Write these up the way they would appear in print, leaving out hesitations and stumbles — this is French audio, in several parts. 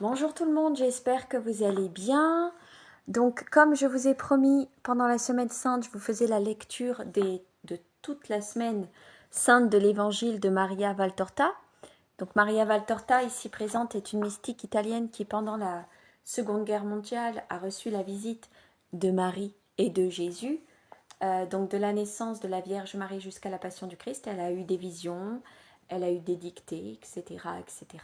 Bonjour tout le monde, j'espère que vous allez bien. Donc comme je vous ai promis pendant la semaine sainte, je vous faisais la lecture de toute la semaine sainte de l'évangile de Maria Valtorta. Donc Maria Valtorta, ici présente, est une mystique italienne qui pendant la Seconde Guerre mondiale a reçu la visite de Marie et de Jésus. Donc de la naissance de la Vierge Marie jusqu'à la Passion du Christ, elle a eu des visions, elle a eu des dictées, etc. etc.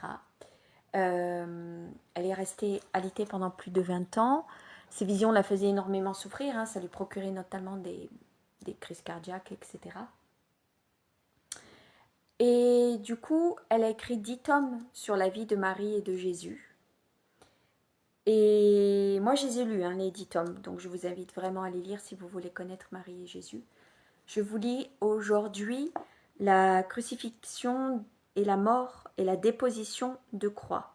Elle est restée alitée pendant plus de 20 ans. Ces visions la faisaient énormément souffrir, ça lui procurait notamment des crises cardiaques, etc. Et du coup, elle a écrit 10 tomes sur la vie de Marie et de Jésus. Et moi, je les ai lus, les 10 tomes. Donc, je vous invite vraiment à les lire si vous voulez connaître Marie et Jésus. Je vous lis aujourd'hui la crucifixion et la mort et la déposition de croix.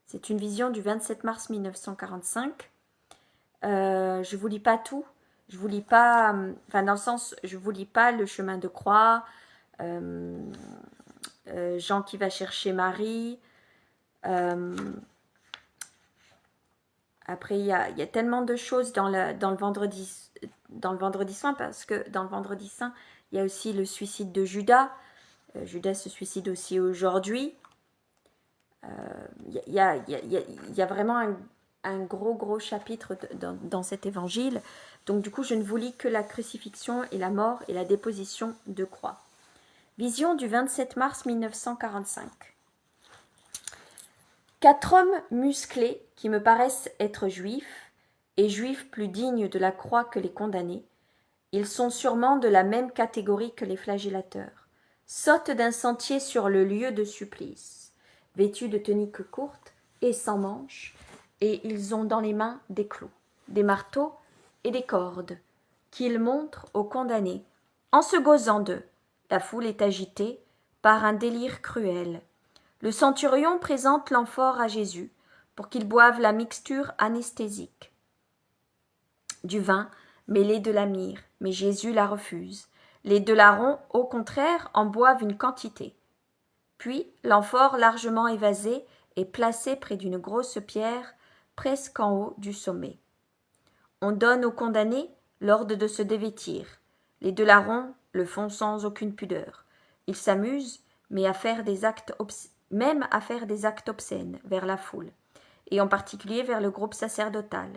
C'est une vision du 27 mars 1945. Je vous lis pas tout. Je vous lis pas, dans le sens, je vous lis pas le chemin de croix, Jean qui va chercher Marie. Après, il y a tellement de choses dans le vendredi saint, parce que dans le vendredi saint, il y a aussi le suicide de Judas. Judas se suicide aussi aujourd'hui. Il y a vraiment un gros chapitre dans cet évangile. Donc du coup, je ne vous lis que la crucifixion et la mort et la déposition de croix. Vision du 27 mars 1945. 4 hommes musclés qui me paraissent être juifs, et juifs plus dignes de la croix que les condamnés, ils sont sûrement de la même catégorie que les flagellateurs, sautent d'un sentier sur le lieu de supplice, vêtus de tuniques courtes et sans manches, et ils ont dans les mains des clous, des marteaux et des cordes, qu'ils montrent aux condamnés, en se gosant d'eux. La foule est agitée par un délire cruel. Le centurion présente l'amphore à Jésus pour qu'il boive la mixture anesthésique du vin mêlé de la myrrhe, mais Jésus la refuse. Les deux larrons, au contraire, en boivent une quantité. Puis l'amphore largement évasée est placée près d'une grosse pierre, presque en haut du sommet. On donne aux condamnés l'ordre de se dévêtir. Les deux larrons le font sans aucune pudeur. Ils s'amusent, mais à faire des actes obscènes vers la foule, et en particulier vers le groupe sacerdotal,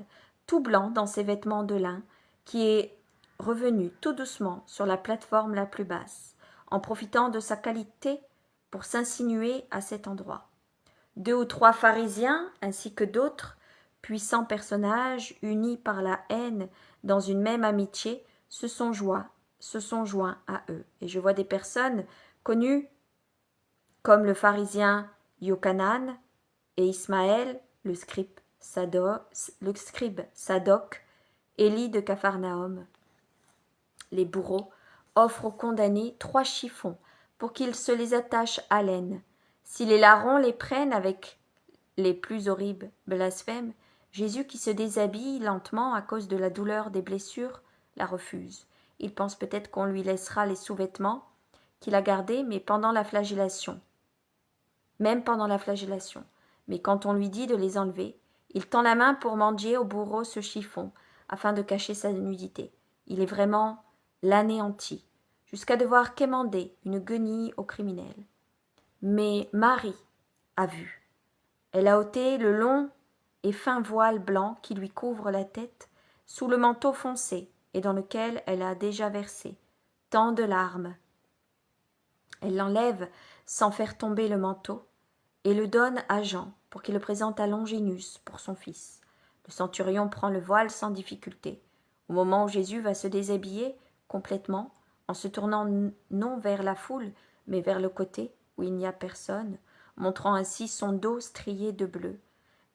tout blanc dans ses vêtements de lin, qui est revenu tout doucement sur la plateforme la plus basse, en profitant de sa qualité pour s'insinuer à cet endroit. 2 ou 3 pharisiens, ainsi que d'autres puissants personnages, unis par la haine dans une même amitié, se sont joints à eux. Et je vois des personnes connues comme le pharisien Yochanan et Ismaël, le scribe Sadoc, Élie de Capharnaüm. Les bourreaux offrent aux condamnés 3 chiffons pour qu'ils se les attachent à l'aine. Si les larrons les prennent avec les plus horribles blasphèmes, Jésus, qui se déshabille lentement à cause de la douleur des blessures, la refuse. Il pense peut-être qu'on lui laissera les sous-vêtements qu'il a gardés, même pendant la flagellation. Mais quand on lui dit de les enlever, il tend la main pour mendier au bourreau ce chiffon, afin de cacher sa nudité. Il est vraiment l'anéanti, jusqu'à devoir quémander une guenille au criminel. Mais Marie a vu. Elle a ôté le long et fin voile blanc qui lui couvre la tête, sous le manteau foncé, et dans lequel elle a déjà versé tant de larmes. Elle l'enlève sans faire tomber le manteau, et le donne à Jean pour qu'il le présente à Longínus pour son fils. Le centurion prend le voile sans difficulté. Au moment où Jésus va se déshabiller complètement, en se tournant non vers la foule, mais vers le côté où il n'y a personne, montrant ainsi son dos strié de bleu,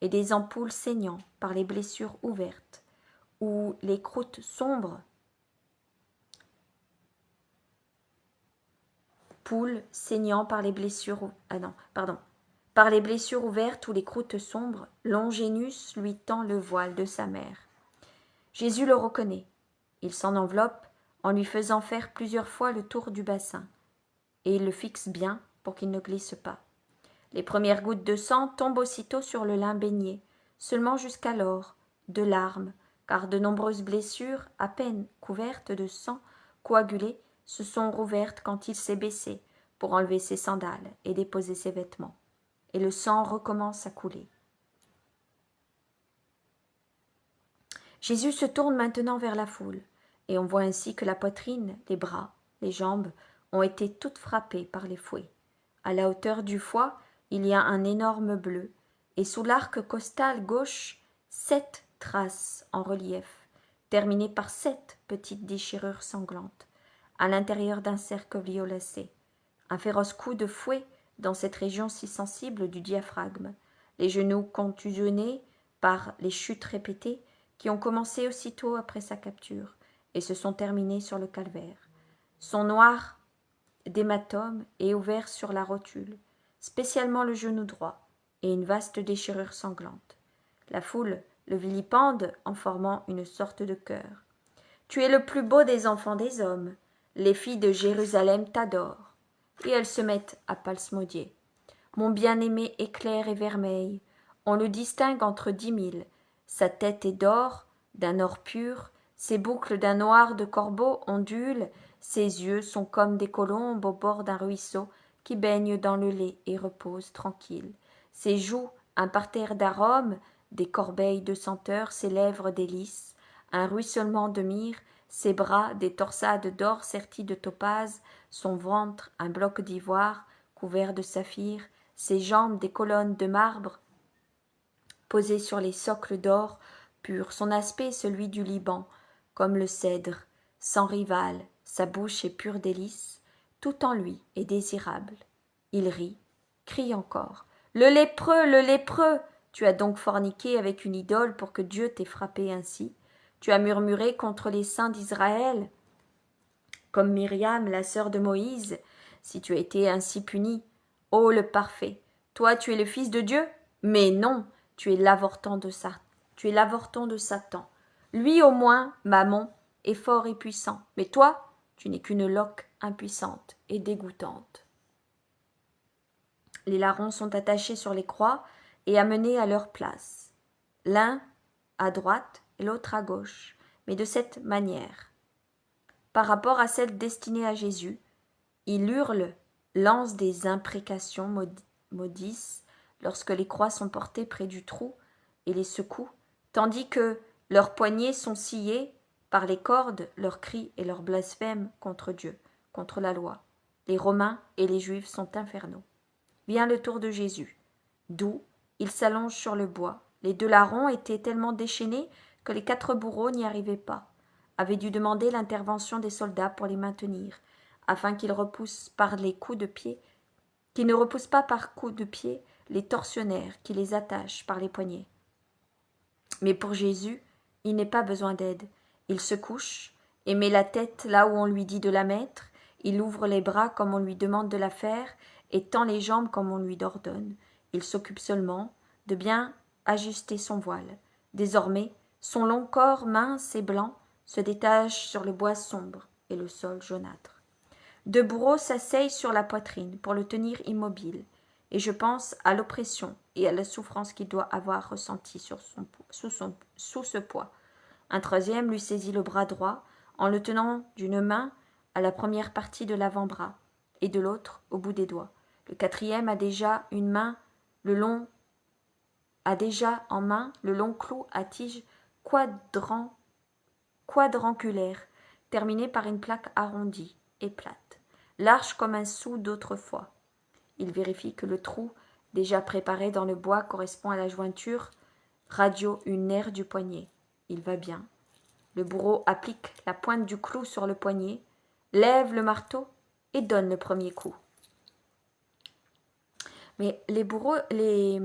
et des ampoules saignant par les blessures ouvertes, ou les croûtes sombres, poules saignant par les blessures, par les blessures ouvertes ou les croûtes sombres, Longínus lui tend le voile de sa mère. Jésus le reconnaît. Il s'en enveloppe en lui faisant faire plusieurs fois le tour du bassin, et il le fixe bien pour qu'il ne glisse pas. Les premières gouttes de sang tombent aussitôt sur le lin baigné, seulement jusqu'alors, de larmes, car de nombreuses blessures, à peine couvertes de sang coagulé, se sont rouvertes quand il s'est baissé pour enlever ses sandales et déposer ses vêtements. Et le sang recommence à couler. Jésus se tourne maintenant vers la foule, et on voit ainsi que la poitrine, les bras, les jambes ont été toutes frappées par les fouets. À la hauteur du foie, il y a un énorme bleu, et sous l'arc costal gauche, 7 traces en relief, terminées par 7 petites déchirures sanglantes, à l'intérieur d'un cercle violacé. Un féroce coup de fouet dans cette région si sensible du diaphragme, les genoux contusionnés par les chutes répétées qui ont commencé aussitôt après sa capture et se sont terminées sur le calvaire. Sont noirs d'hématomes et ouverts sur la rotule, spécialement le genou droit, et une vaste déchirure sanglante. La foule le vilipende en formant une sorte de chœur. Tu es le plus beau des enfants des hommes. Les filles de Jérusalem t'adorent. Et elles se mettent à palsmodier. Mon bien-aimé est clair et vermeil. On le distingue entre 10 000. Sa tête est d'or, d'un or pur. Ses boucles d'un noir de corbeau ondulent. Ses yeux sont comme des colombes au bord d'un ruisseau qui baigne dans le lait et repose tranquille. Ses joues, un parterre d'arômes, des corbeilles de senteurs, ses lèvres des lys, un ruissellement de myrrhe, ses bras, des torsades d'or serties de topaze, son ventre, un bloc d'ivoire couvert de saphir, ses jambes, des colonnes de marbre posées sur les socles d'or pur, son aspect est celui du Liban, comme le cèdre, sans rival, sa bouche est pure délice, tout en lui est désirable. Il rit, crie encore. Le lépreux, le lépreux! Tu as donc forniqué avec une idole pour que Dieu t'ait frappé ainsi. Tu as murmuré contre les saints d'Israël, comme Myriam, la sœur de Moïse, si tu as été ainsi puni. Ô le parfait, toi tu es le fils de Dieu? Mais non, tu es l'avorton de Satan. Lui au moins, Mammon, est fort et puissant, mais toi, tu n'es qu'une loque impuissante et dégoûtante. Les larrons sont attachés sur les croix et amenés à leur place, l'un à droite et l'autre à gauche, mais de cette manière. Par rapport à celle destinée à Jésus, il hurle, lance des imprécations maudissent lorsque les croix sont portées près du trou et les secoue, tandis que leurs poignets sont sciés par les cordes, leurs cris et leurs blasphèmes contre Dieu, contre la loi. Les Romains et les Juifs sont infernaux. Vient le tour de Jésus. Doux, il s'allonge sur le bois. Les 2 larrons étaient tellement déchaînés que les 4 bourreaux n'y arrivaient pas, avaient dû demander l'intervention des soldats pour les maintenir, afin qu'ils repoussent par les coups de pied, qu'ils ne repoussent pas par coups de pied les tortionnaires qui les attachent par les poignets. Mais pour Jésus, il n'est pas besoin d'aide. Il se couche et met la tête là où on lui dit de la mettre, il ouvre les bras comme on lui demande de la faire, et tend les jambes comme on lui ordonne. Il s'occupe seulement de bien ajuster son voile. Désormais, son long corps mince et blanc se détache sur le bois sombre et le sol jaunâtre. 2 bourreaux s'asseyent sur la poitrine pour le tenir immobile, et je pense à l'oppression et à la souffrance qu'il doit avoir ressentie sous ce poids. Un 3e lui saisit le bras droit en le tenant d'une main à la première partie de l'avant-bras et de l'autre au bout des doigts. Le 4e a déjà en main le long clou à tige quadrangulaire, terminé par une plaque arrondie et plate, large comme un sou d'autrefois. Il vérifie que le trou, déjà préparé dans le bois, correspond à la jointure radio-ulnaire du poignet. Il va bien. Le bourreau applique la pointe du clou sur le poignet, lève le marteau et donne le premier coup. Mais les bourreaux, les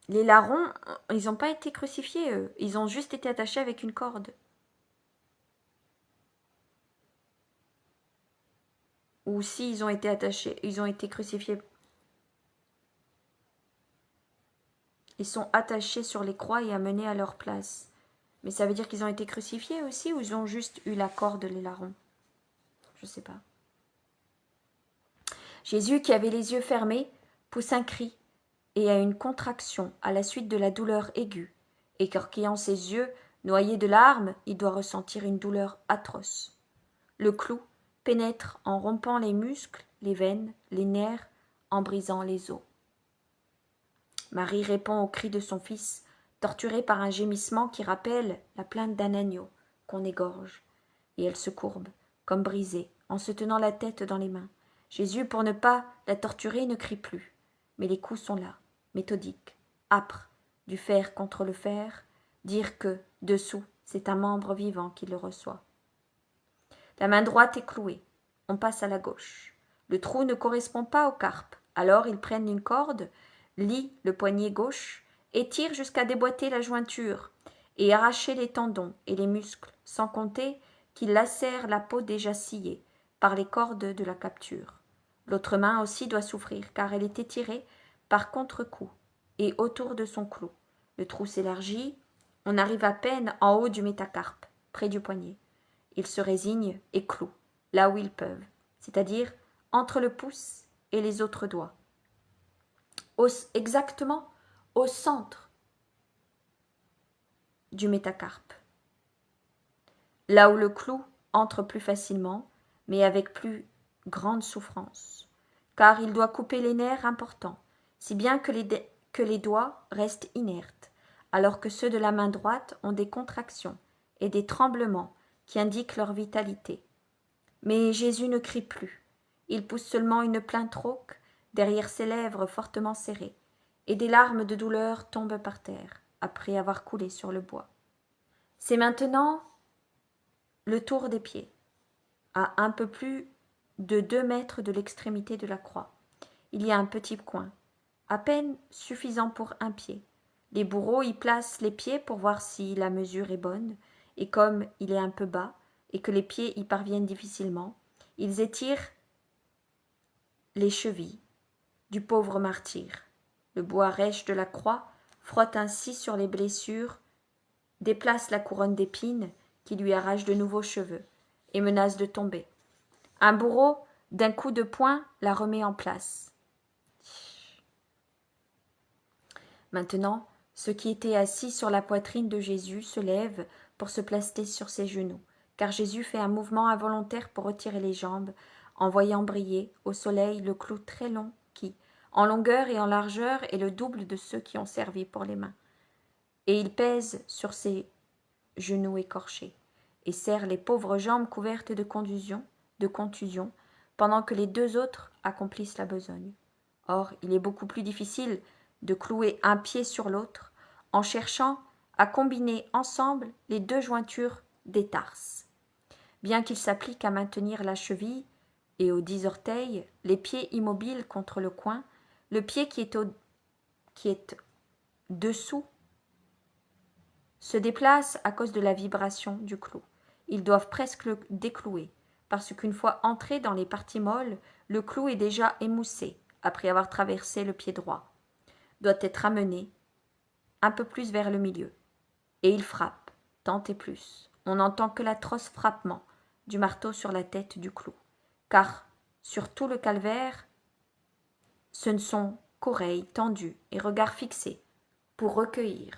larrons, ils n'ont pas été crucifiés, eux. Ils ont juste été attachés avec une corde. Ou si ils ont été attachés, ils ont été crucifiés. Ils sont attachés sur les croix et amenés à leur place. Mais ça veut dire qu'ils ont été crucifiés aussi, ou ils ont juste eu la corde, les larrons? je ne sais pas. Jésus, qui avait les yeux fermés, pousse un cri et a une contraction à la suite de la douleur aiguë. Écarquillant ses yeux, noyé de larmes, il doit ressentir une douleur atroce. Le clou pénètre en rompant les muscles, les veines, les nerfs, en brisant les os. Marie répond au cri de son fils, torturé par un gémissement qui rappelle la plainte d'un agneau qu'on égorge. Et elle se courbe, comme brisée, en se tenant la tête dans les mains. Jésus, pour ne pas la torturer, ne crie plus. Mais les coups sont là, méthodiques, âpres, du fer contre le fer, dire que, dessous, c'est un membre vivant qui le reçoit. La main droite est clouée. On passe à la gauche. Le trou ne correspond pas aux carpes. Alors ils prennent une corde, lient le poignet gauche, et tirent jusqu'à déboîter la jointure et arracher les tendons et les muscles, sans compter qu'ils lacèrent la peau déjà sciée par les cordes de la capture. L'autre main aussi doit souffrir, car elle est étirée par contre-coup et autour de son clou. Le trou s'élargit, on arrive à peine en haut du métacarpe, près du poignet. Ils se résignent et clouent, là où ils peuvent, c'est-à-dire entre le pouce et les autres doigts. Exactement au centre du métacarpe. Là où le clou entre plus facilement, mais avec plus grande souffrance, car il doit couper les nerfs importants, si bien que les doigts restent inertes, alors que ceux de la main droite ont des contractions et des tremblements qui indiquent leur vitalité. Mais Jésus ne crie plus. Il pousse seulement une plainte rauque derrière ses lèvres fortement serrées, et des larmes de douleur tombent par terre, après avoir coulé sur le bois. C'est maintenant le tour des pieds, à un peu plus de 2 mètres de l'extrémité de la croix. Il y a un petit coin, à peine suffisant pour un pied. Les bourreaux y placent les pieds pour voir si la mesure est bonne, et comme il est un peu bas, et que les pieds y parviennent difficilement, ils étirent les chevilles du pauvre martyr. Le bois rêche de la croix frotte ainsi sur les blessures, déplace la couronne d'épines qui lui arrache de nouveaux cheveux et menace de tomber. Un bourreau, d'un coup de poing, la remet en place. Maintenant, ceux qui étaient assis sur la poitrine de Jésus se lèvent pour se placer sur ses genoux, car Jésus fait un mouvement involontaire pour retirer les jambes, en voyant briller au soleil le clou très long qui, en longueur et en largeur, est le double de ceux qui ont servi pour les mains. Et il pèse sur ses genoux écorchés, et serre les pauvres jambes couvertes de contusions, pendant que les 2 autres accomplissent la besogne. Or, il est beaucoup plus difficile de clouer un pied sur l'autre, en cherchant à combiner ensemble les 2 jointures des tarses. Bien qu'il s'applique à maintenir la cheville et aux 10 orteils, les pieds immobiles contre le coin, le pied qui est dessous se déplace à cause de la vibration du clou. Ils doivent presque le déclouer, parce qu'une fois entré dans les parties molles, le clou est déjà émoussé, après avoir traversé le pied droit, doit être amené un peu plus vers le milieu. Et il frappe, tant et plus. On n'entend que l'atroce frappement du marteau sur la tête du clou, car sur tout le calvaire, ce ne sont qu'oreilles tendues et regards fixés pour recueillir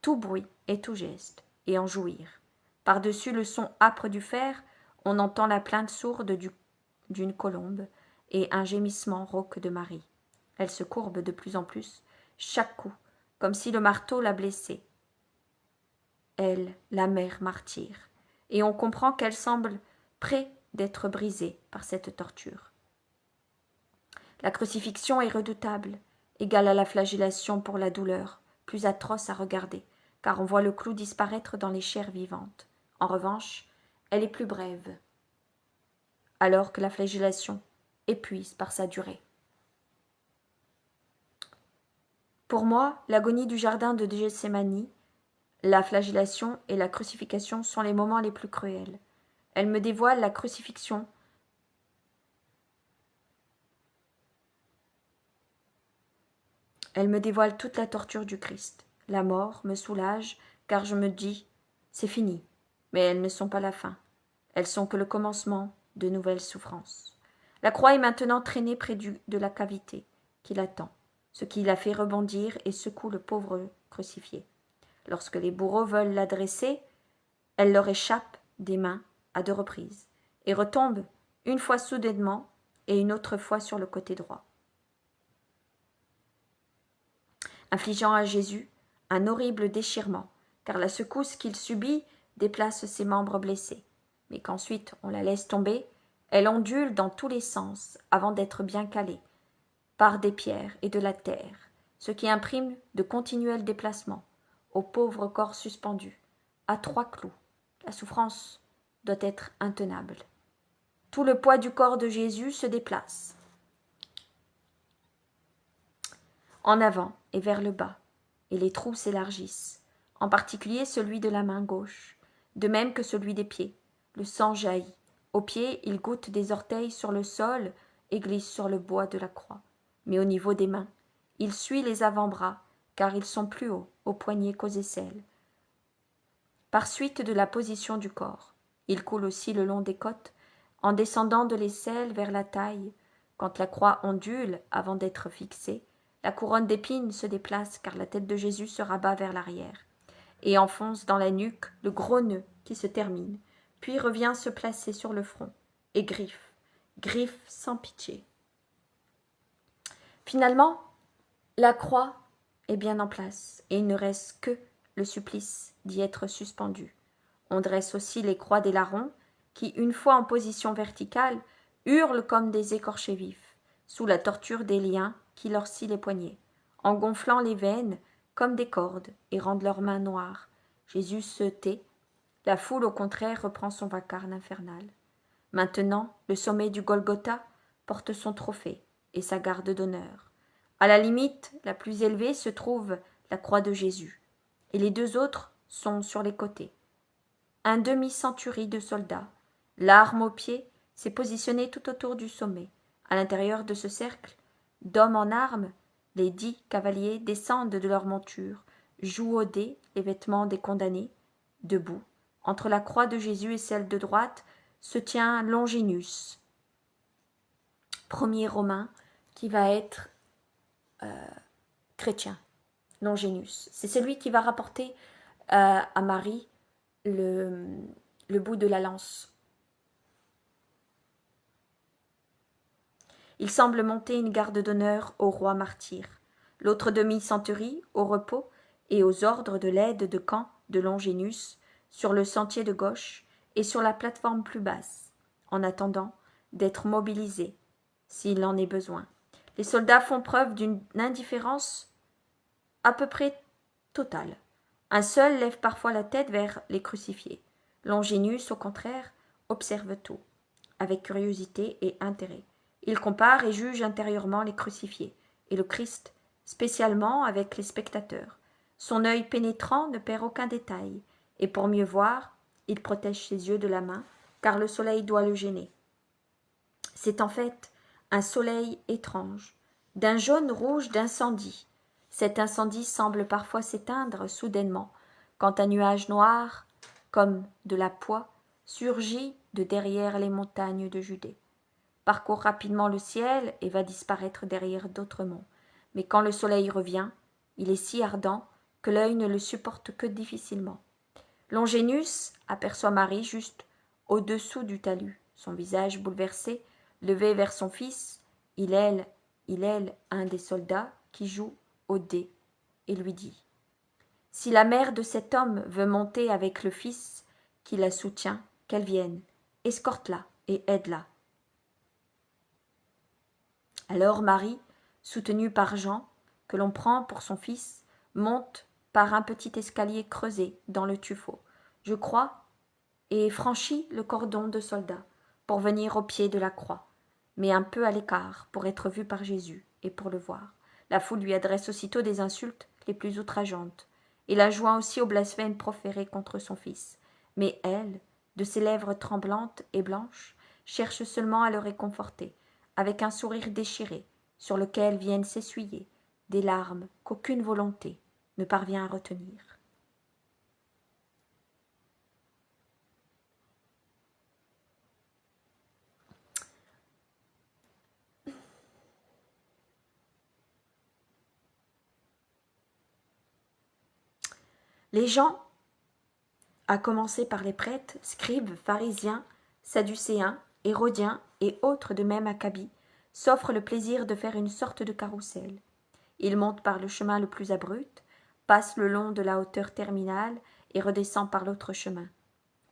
tout bruit et tout geste, et en jouir. Par-dessus le son âpre du fer, on entend la plainte sourde d'une colombe et un gémissement rauque de Marie. Elle se courbe de plus en plus, chaque coup, comme si le marteau la blessait. Elle, la mère martyre, et on comprend qu'elle semble près d'être brisée par cette torture. La crucifixion est redoutable, égale à la flagellation pour la douleur, plus atroce à regarder, car on voit le clou disparaître dans les chairs vivantes. En revanche, elle est plus brève, alors que la flagellation épuise par sa durée. Pour moi, l'agonie du jardin de Gethsémani, la flagellation et la crucifixion sont les moments les plus cruels. Elles me dévoilent la crucifixion. Elles me dévoilent toute la torture du Christ. La mort me soulage, car je me dis, c'est fini. Mais elles ne sont pas la fin. elles sont que le commencement de nouvelles souffrances. La croix est maintenant traînée près de la cavité qui l'attend, ce qui la fait rebondir et secoue le pauvre crucifié. Lorsque les bourreaux veulent la dresser, elle leur échappe des mains à 2 reprises et retombe une fois soudainement et une autre fois sur le côté droit, infligeant à Jésus un horrible déchirement, car la secousse qu'il subit déplace ses membres blessés, mais qu'ensuite on la laisse tomber, elle ondule dans tous les sens avant d'être bien calée par des pierres et de la terre, ce qui imprime de continuels déplacements au pauvre corps suspendu, à 3 clous. La souffrance doit être intenable. Tout le poids du corps de Jésus se déplace en avant et vers le bas, et les trous s'élargissent, en particulier celui de la main gauche, de même que celui des pieds. Le sang jaillit. Aux pieds, il goutte des orteils sur le sol et glisse sur le bois de la croix. Mais au niveau des mains, il suit les avant-bras, car ils sont plus hauts aux poignets qu'aux aisselles. Par suite de la position du corps, il coule aussi le long des côtes, en descendant de l'aisselle vers la taille. Quand la croix ondule avant d'être fixée, la couronne d'épines se déplace car la tête de Jésus se rabat vers l'arrière et enfonce dans la nuque le gros nœud qui se termine, puis revient se placer sur le front et griffe, griffe sans pitié. Finalement, la croix est bien en place et il ne reste que le supplice d'y être suspendu. On dresse aussi les croix des larrons qui, une fois en position verticale, hurlent comme des écorchés vifs, sous la torture des liens qui leur scient les poignets, en gonflant les veines comme des cordes et rendent leurs mains noires. Jésus se tait, la foule au contraire reprend son vacarme infernal. Maintenant, le sommet du Golgotha porte son trophée et sa garde d'honneur. À la limite la plus élevée se trouve la croix de Jésus, et les 2 autres sont sur les côtés. Un demi-centurie de soldats, l'arme au pied, s'est positionné tout autour du sommet. À l'intérieur de ce cercle d'hommes en armes, les 10 cavaliers descendent de leurs montures, jouent au dé les vêtements des condamnés. Debout, entre la croix de Jésus et celle de droite, se tient Longinus, premier Romain qui va être chrétien. Longinus, c'est celui qui va rapporter à Marie le bout de la lance. Il semble monter une garde d'honneur au roi martyr. L'autre demi-centurie, au repos et aux ordres de l'aide de camp de Longinus, sur le sentier de gauche et sur la plateforme plus basse, en attendant d'être mobilisés, s'il en est besoin. Les soldats font preuve d'une indifférence à peu près totale. Un seul lève parfois la tête vers les crucifiés. Longinus, au contraire, observe tout, avec curiosité et intérêt. Il compare et juge intérieurement les crucifiés, et le Christ, spécialement avec les spectateurs. Son œil pénétrant ne perd aucun détail, et pour mieux voir, il protège ses yeux de la main, car le soleil doit le gêner. C'est en fait un soleil étrange, d'un jaune rouge d'incendie. Cet incendie semble parfois s'éteindre soudainement, quand un nuage noir, comme de la poix, surgit de derrière les montagnes de Judée, parcourt rapidement le ciel et va disparaître derrière d'autres monts. Mais quand le soleil revient, il est si ardent que l'œil ne le supporte que difficilement. Longinus aperçoit Marie juste au-dessous du talus, son visage bouleversé, levé vers son fils. Il aile un des soldats qui joue au dé et lui dit : « Si la mère de cet homme veut monter avec le fils qui la soutient, qu'elle vienne, escorte-la et aide-la. » Alors Marie, soutenue par Jean, que l'on prend pour son fils, monte par un petit escalier creusé dans le tuffeau, je crois, et franchit le cordon de soldats pour venir au pied de la croix, mais un peu à l'écart pour être vue par Jésus et pour le voir. La foule lui adresse aussitôt des insultes les plus outrageantes, et la joint aussi au blasphème proféré contre son fils. Mais elle, de ses lèvres tremblantes et blanches, cherche seulement à le réconforter, avec un sourire déchiré, sur lequel viennent s'essuyer des larmes qu'aucune volonté ne parvient à retenir. Les gens, à commencer par les prêtres, scribes, pharisiens, sadducéens, hérodiens et autres de même acabit, s'offrent le plaisir de faire une sorte de carrousel. Ils montent par le chemin le plus abrupt, passent le long de la hauteur terminale et redescendent par l'autre chemin,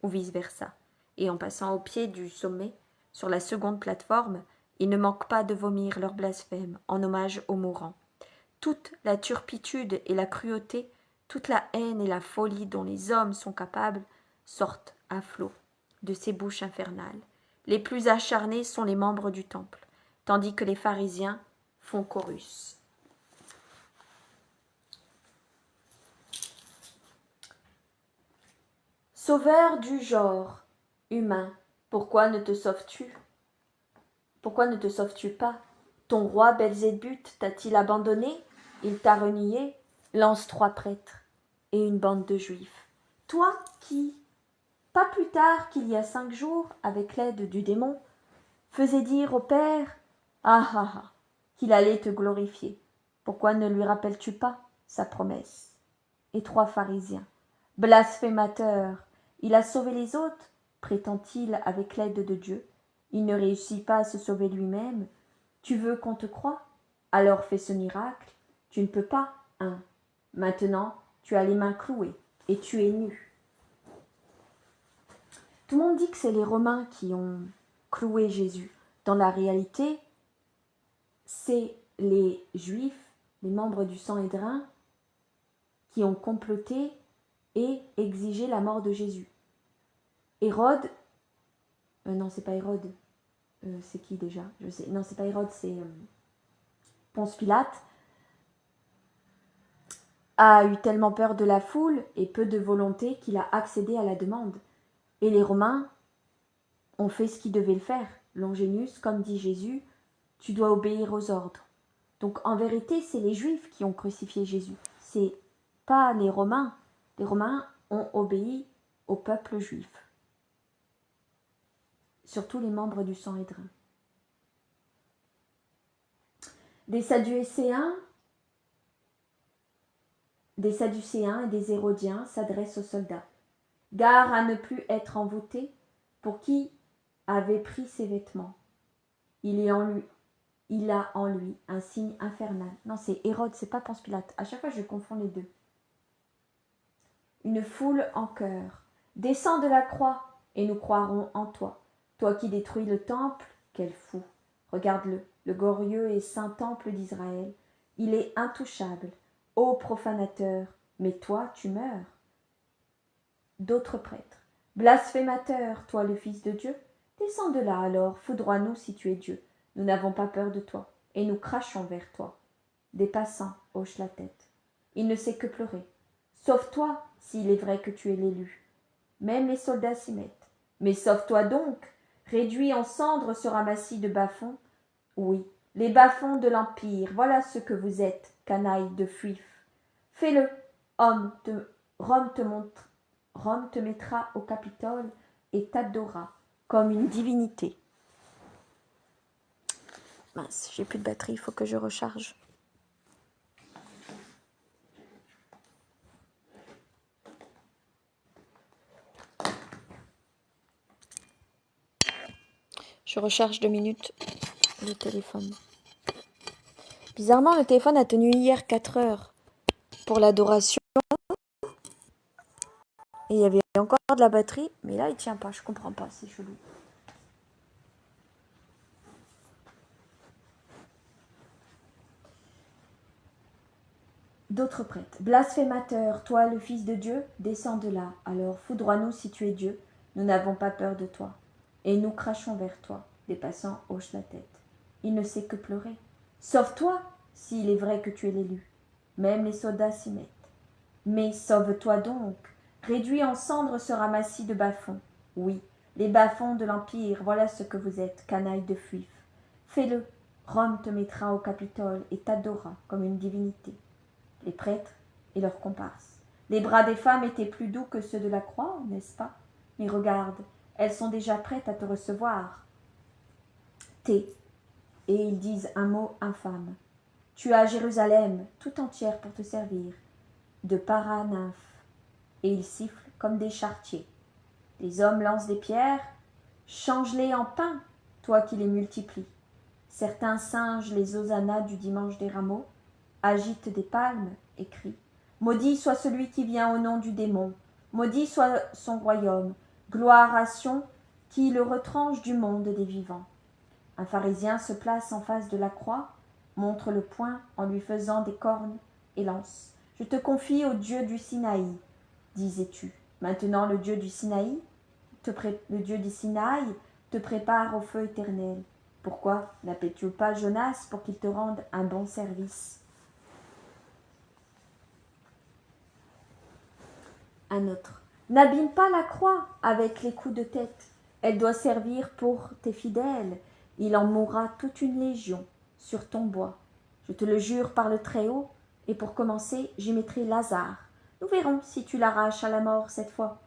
ou vice-versa. Et en passant au pied du sommet, sur la seconde plateforme, ils ne manquent pas de vomir leur blasphème en hommage aux mourants. Toute la turpitude et la cruauté, toute la haine et la folie dont les hommes sont capables sortent à flot de ces bouches infernales. Les plus acharnés sont les membres du temple, tandis que les pharisiens font chorus. Sauveur du genre humain, pourquoi ne te sauves-tu? Pourquoi ne te sauves-tu pas? Ton roi Belzébuth t'a-t-il abandonné? Il t'a renié? Lance 3 prêtres et une bande de juifs. Toi qui, pas plus tard qu'il y a 5 jours, avec l'aide du démon, faisais dire au Père, qu'il allait te glorifier. Pourquoi ne lui rappelles-tu pas sa promesse? Et 3 pharisiens. Blasphémateur, il a sauvé les autres, prétend-il avec l'aide de Dieu. Il ne réussit pas à se sauver lui-même. Tu veux qu'on te croie? Alors fais ce miracle. Tu ne peux pas, hein. Maintenant, tu as les mains clouées et tu es nu. Tout le monde dit que c'est les Romains qui ont cloué Jésus. Dans la réalité, c'est les Juifs, les membres du Sanhédrin, qui ont comploté et exigé la mort de Jésus. Hérode, non, c'est pas Hérode, c'est qui déjà? Je sais, non, c'est pas Hérode, c'est Ponce Pilate, a eu tellement peur de la foule et peu de volonté qu'il a accédé à la demande. Et les Romains ont fait ce qu'ils devaient le faire. Longénus, comme dit Jésus, tu dois obéir aux ordres. Donc en vérité, c'est les Juifs qui ont crucifié Jésus. C'est pas les Romains. Les Romains ont obéi au peuple juif. Surtout les membres du Sanhédrin. Des Sadducéens et des Hérodiens s'adressent aux soldats. Gare à ne plus être envoûtés, pour qui avait pris ses vêtements. Il a en lui un signe infernal. Non, c'est Hérode, c'est pas Ponce Pilate. À chaque fois, je confonds les deux. Une foule en chœur. Descends de la croix, et nous croirons en toi. Toi qui détruis le temple, quel fou. Regarde-le, le glorieux et saint temple d'Israël. Il est intouchable. Ô profanateur, mais toi, tu meurs. D'autres prêtres. Blasphémateur, toi le Fils de Dieu, descends de là alors, foudroie-nous si tu es Dieu. Nous n'avons pas peur de toi, et nous crachons vers toi. Des passants hochent la tête. Il ne sait que pleurer. Sauve-toi, s'il est vrai que tu es l'élu. Même les soldats s'y mettent. Mais sauve-toi donc. Réduit en cendres ce ramassis de bas-fonds. Oui, les bas-fonds de l'Empire, voilà ce que vous êtes, canaille de fuifs. Fais-le, Rome te mettra au Capitole et t'adorera comme une divinité. Mince, j'ai plus de batterie, il faut que je recharge. Je recharge 2 minutes le téléphone. Bizarrement, le téléphone a tenu hier 4 heures pour l'adoration. Et il y avait encore de la batterie, mais là il tient pas, je comprends pas, c'est chelou. D'autres prêtres. Blasphémateur, toi le Fils de Dieu, descends de là. Alors foudroie-nous si tu es Dieu. Nous n'avons pas peur de toi. Et nous crachons vers toi. Les passants hochent la tête. Il ne sait que pleurer. Sauve-toi, s'il est vrai que tu es l'élu. Même les soldats s'y mettent. Mais sauve-toi donc. Réduis en cendres ce ramassis de bas-fonds. Oui, les bas-fonds de l'Empire, voilà ce que vous êtes, canaille de fuifs. Fais-le. Rome te mettra au Capitole et t'adorera comme une divinité. Les prêtres et leurs comparses. Les bras des femmes étaient plus doux que ceux de la croix, n'est-ce pas? Mais regarde, elles sont déjà prêtes à te recevoir. Et ils disent un mot infâme. Tu as Jérusalem tout entière pour te servir, de paranymphe et ils sifflent comme des charretiers. Les hommes lancent des pierres, change-les en pain, toi qui les multiplies. Certains singent les hosannas du dimanche des rameaux, agitent des palmes et crient. Maudit soit celui qui vient au nom du démon, maudit soit son royaume, gloire à Sion qui le retranche du monde des vivants. Un pharisien se place en face de la croix, montre le poing en lui faisant des cornes et lance. Je te confie au Dieu du Sinaï, disais-tu. Maintenant le Dieu du Sinaï, le Dieu du Sinaï te prépare au feu éternel. Pourquoi n'appelles-tu pas Jonas pour qu'il te rende un bon service? Un autre. N'abîme pas la croix avec les coups de tête. Elle doit servir pour tes fidèles. Il en mourra toute une légion sur ton bois. Je te le jure par le Très-Haut, et pour commencer, j'y mettrai Lazare. Nous verrons si tu l'arraches à la mort cette fois.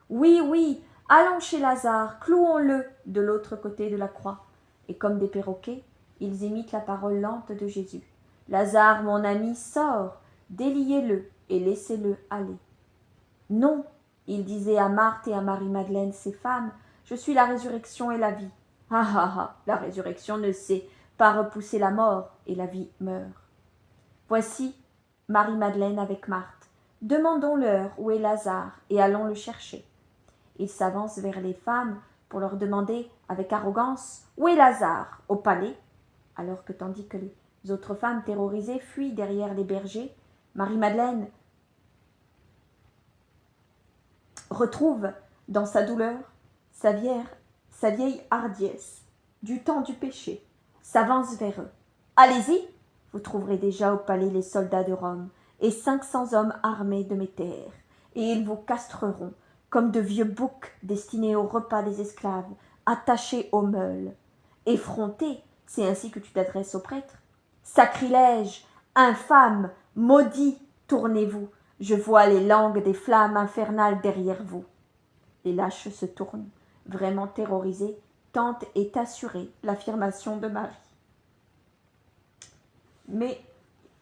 Oui, oui, allons chez Lazare, clouons-le de l'autre côté de la croix. Et comme des perroquets, ils imitent la parole lente de Jésus. Lazare, mon ami, sort, déliez-le et laissez-le aller. Non, il disait à Marthe et à Marie-Madeleine, ces femmes, je suis la résurrection et la vie. Ah ah ah, la résurrection ne sait pas repousser la mort et la vie meurt. Voici Marie-Madeleine avec Marthe. Demandons-leur où est Lazare et allons le chercher. Il s'avance vers les femmes pour leur demander avec arrogance où est Lazare, au palais, alors que tandis que les autres femmes terrorisées fuient derrière les bergers, Marie-Madeleine retrouve dans sa douleur sa vieille hardiesse du temps du péché, s'avance vers eux. Allez-y, vous trouverez déjà au palais les soldats de Rome et 500 hommes armés de métères, et ils vous castreront comme de vieux boucs destinés au repas des esclaves, attachés aux meules. Effronté, c'est ainsi que tu t'adresses au prêtre. Sacrilège, infâme, maudit, tournez-vous. Je vois les langues des flammes infernales derrière vous. Les lâches se tournent, vraiment terrorisés, tant est assurée l'affirmation de Marie. Mais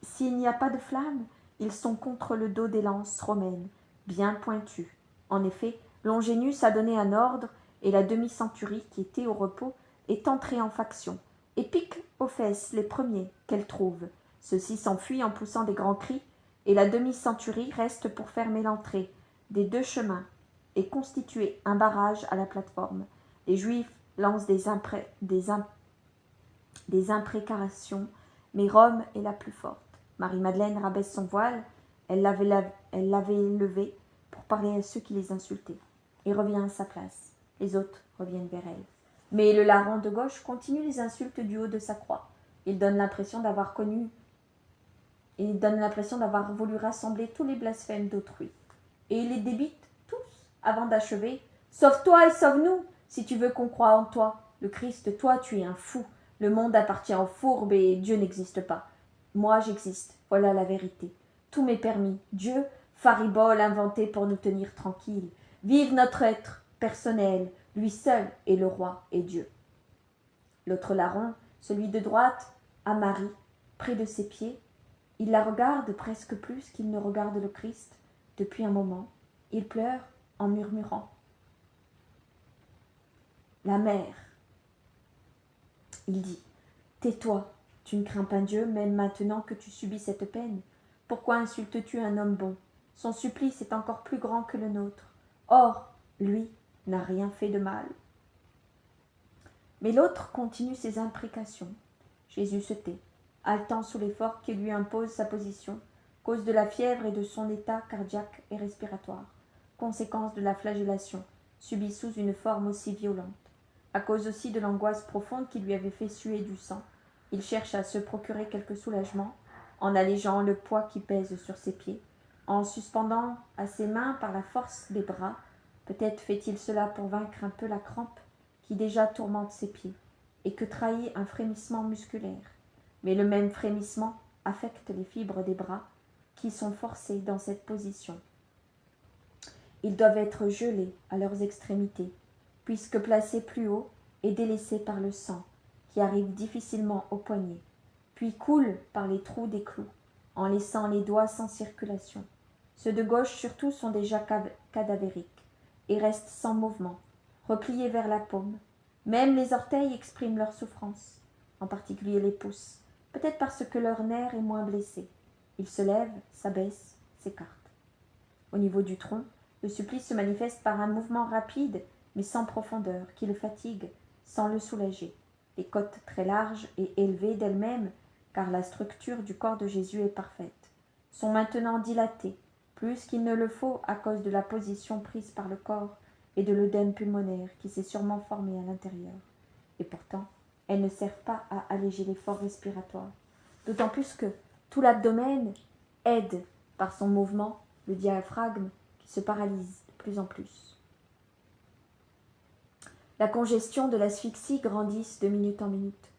s'il n'y a pas de flammes, ils sont contre le dos des lances romaines, bien pointues. En effet, Longénus a donné un ordre, et la demi-centurie, qui était au repos, est entrée en faction, et pique aux fesses les premiers qu'elle trouve. Ceux-ci s'enfuient en poussant des grands cris, et la demi-centurie reste pour fermer l'entrée des deux chemins et constituer un barrage à la plateforme. Les Juifs lancent des imprécations, mais Rome est la plus forte. Marie-Madeleine rabaisse son voile, elle l'avait levé pour parler à ceux qui les insultaient, et revient à sa place. Les autres reviennent vers elle. Mais le larron de gauche continue les insultes du haut de sa croix. Il donne l'impression d'avoir voulu rassembler tous les blasphèmes d'autrui. Et il les débite tous avant d'achever. Sauve-toi et sauve-nous, si tu veux qu'on croie en toi. Le Christ, toi, tu es un fou. Le monde appartient aux fourbes et Dieu n'existe pas. Moi, j'existe. Voilà la vérité. Tout m'est permis. Dieu, faribole inventé pour nous tenir tranquilles. Vive notre être personnel. Lui seul est le roi et Dieu. L'autre larron, celui de droite, a Marie, près de ses pieds. Il la regarde presque plus qu'il ne regarde le Christ. Depuis un moment, il pleure en murmurant. La mère. Il dit, tais-toi, tu ne crains pas Dieu, même maintenant que tu subis cette peine. Pourquoi insultes-tu un homme bon? Son supplice est encore plus grand que le nôtre. Or, lui n'a rien fait de mal. Mais l'autre continue ses imprécations. Jésus se tait, haletant sous l'effort qui lui impose sa position, cause de la fièvre et de son état cardiaque et respiratoire, conséquence de la flagellation, subie sous une forme aussi violente. À cause aussi de l'angoisse profonde qui lui avait fait suer du sang, il cherche à se procurer quelque soulagement en allégeant le poids qui pèse sur ses pieds, en suspendant à ses mains par la force des bras. Peut-être fait-il cela pour vaincre un peu la crampe qui déjà tourmente ses pieds, et que trahit un frémissement musculaire. Mais le même frémissement affecte les fibres des bras, qui sont forcés dans cette position. Ils doivent être gelés à leurs extrémités, puisque placés plus haut et délaissés par le sang, qui arrive difficilement aux poignets, puis coule par les trous des clous, en laissant les doigts sans circulation. Ceux de gauche surtout sont déjà cadavériques et restent sans mouvement, repliés vers la paume. Même les orteils expriment leur souffrance, en particulier les pouces, peut-être parce que leur nerf est moins blessé. Ils se lèvent, s'abaissent, s'écartent. Au niveau du tronc, le supplice se manifeste par un mouvement rapide, mais sans profondeur, qui le fatigue, sans le soulager. Les côtes très larges et élevées d'elles-mêmes, car la structure du corps de Jésus est parfaite, sont maintenant dilatées, plus qu'il ne le faut à cause de la position prise par le corps et de l'œdème pulmonaire qui s'est sûrement formé à l'intérieur. Et pourtant, elles ne servent pas à alléger l'effort respiratoire, d'autant plus que tout l'abdomen aide, par son mouvement, le diaphragme qui se paralyse de plus en plus. La congestion de l'asphyxie grandit de minute en minute,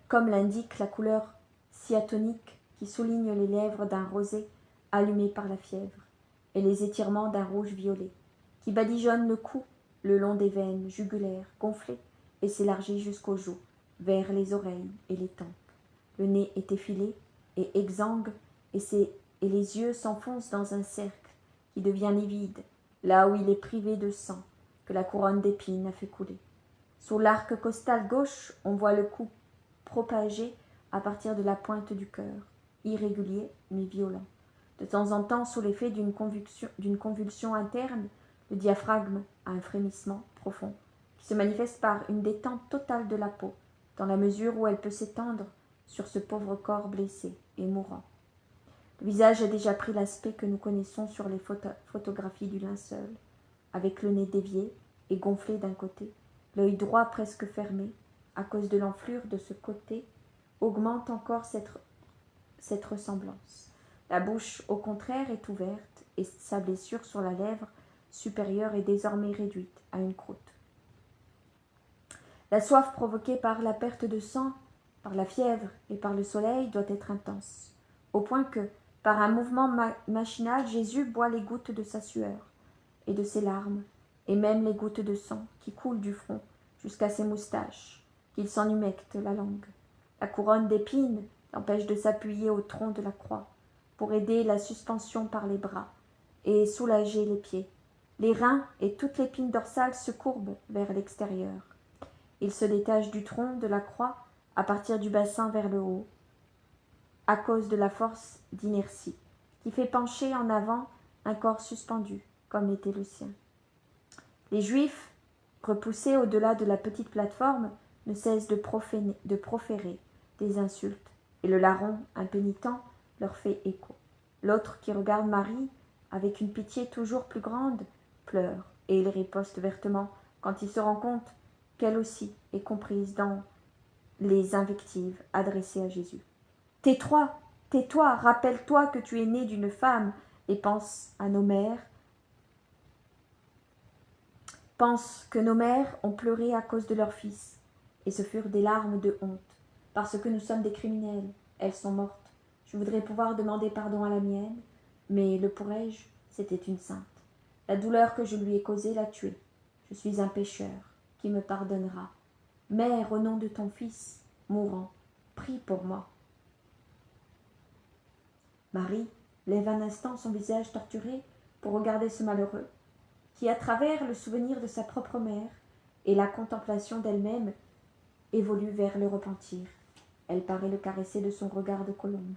comme l'indique la couleur cyatonique qui souligne les lèvres d'un rosé allumé par la fièvre, et les étirements d'un rouge violet, qui badigeonne le cou le long des veines jugulaires gonflées et s'élargit jusqu'aux joues, vers les oreilles et les tempes. Le nez est effilé et exsangue, et les yeux s'enfoncent dans un cercle qui devient livide, là où il est privé de sang, que la couronne d'épines a fait couler. Sous l'arc costal gauche, on voit le cou propagé à partir de la pointe du cœur, irrégulier mais violent. De temps en temps, sous l'effet d'une convulsion interne, le diaphragme a un frémissement profond qui se manifeste par une détente totale de la peau, dans la mesure où elle peut s'étendre sur ce pauvre corps blessé et mourant. Le visage a déjà pris l'aspect que nous connaissons sur les photographies du linceul, avec le nez dévié et gonflé d'un côté, l'œil droit presque fermé, à cause de l'enflure de ce côté, augmente encore cette ressemblance. La bouche, au contraire, est ouverte, et sa blessure sur la lèvre supérieure est désormais réduite à une croûte. La soif provoquée par la perte de sang, par la fièvre et par le soleil doit être intense, au point que, par un mouvement machinal, Jésus boit les gouttes de sa sueur et de ses larmes, et même les gouttes de sang qui coulent du front jusqu'à ses moustaches, qu'il s'en humecte la langue. La couronne d'épines l'empêche de s'appuyer au tronc de la croix pour aider la suspension par les bras et soulager les pieds. Les reins et toute l'épine dorsale se courbent vers l'extérieur. Il se détache du tronc de la croix à partir du bassin vers le haut, à cause de la force d'inertie, qui fait pencher en avant un corps suspendu, comme l'était le sien. Les Juifs, repoussés au-delà de la petite plateforme, ne cessent de proférer des insultes, et le larron, impénitent, leur fait écho. L'autre, qui regarde Marie avec une pitié toujours plus grande, pleure, et il riposte vertement quand il se rend compte qu'elle aussi est comprise dans les invectives adressées à Jésus. Tais-toi, tais-toi, rappelle-toi que tu es né d'une femme, et pense à nos mères. Pense que nos mères ont pleuré à cause de leurs fils, et ce furent des larmes de honte, parce que nous sommes des criminels, elles sont mortes. Je voudrais pouvoir demander pardon à la mienne, mais le pourrais-je? C'était une sainte. La douleur que je lui ai causée l'a tuée. Je suis un pécheur, qui me pardonnera? Mère, au nom de ton fils, mourant, prie pour moi. Marie lève un instant son visage torturé pour regarder ce malheureux, qui, à travers le souvenir de sa propre mère et la contemplation d'elle-même, évolue vers le repentir. Elle paraît le caresser de son regard de colombe.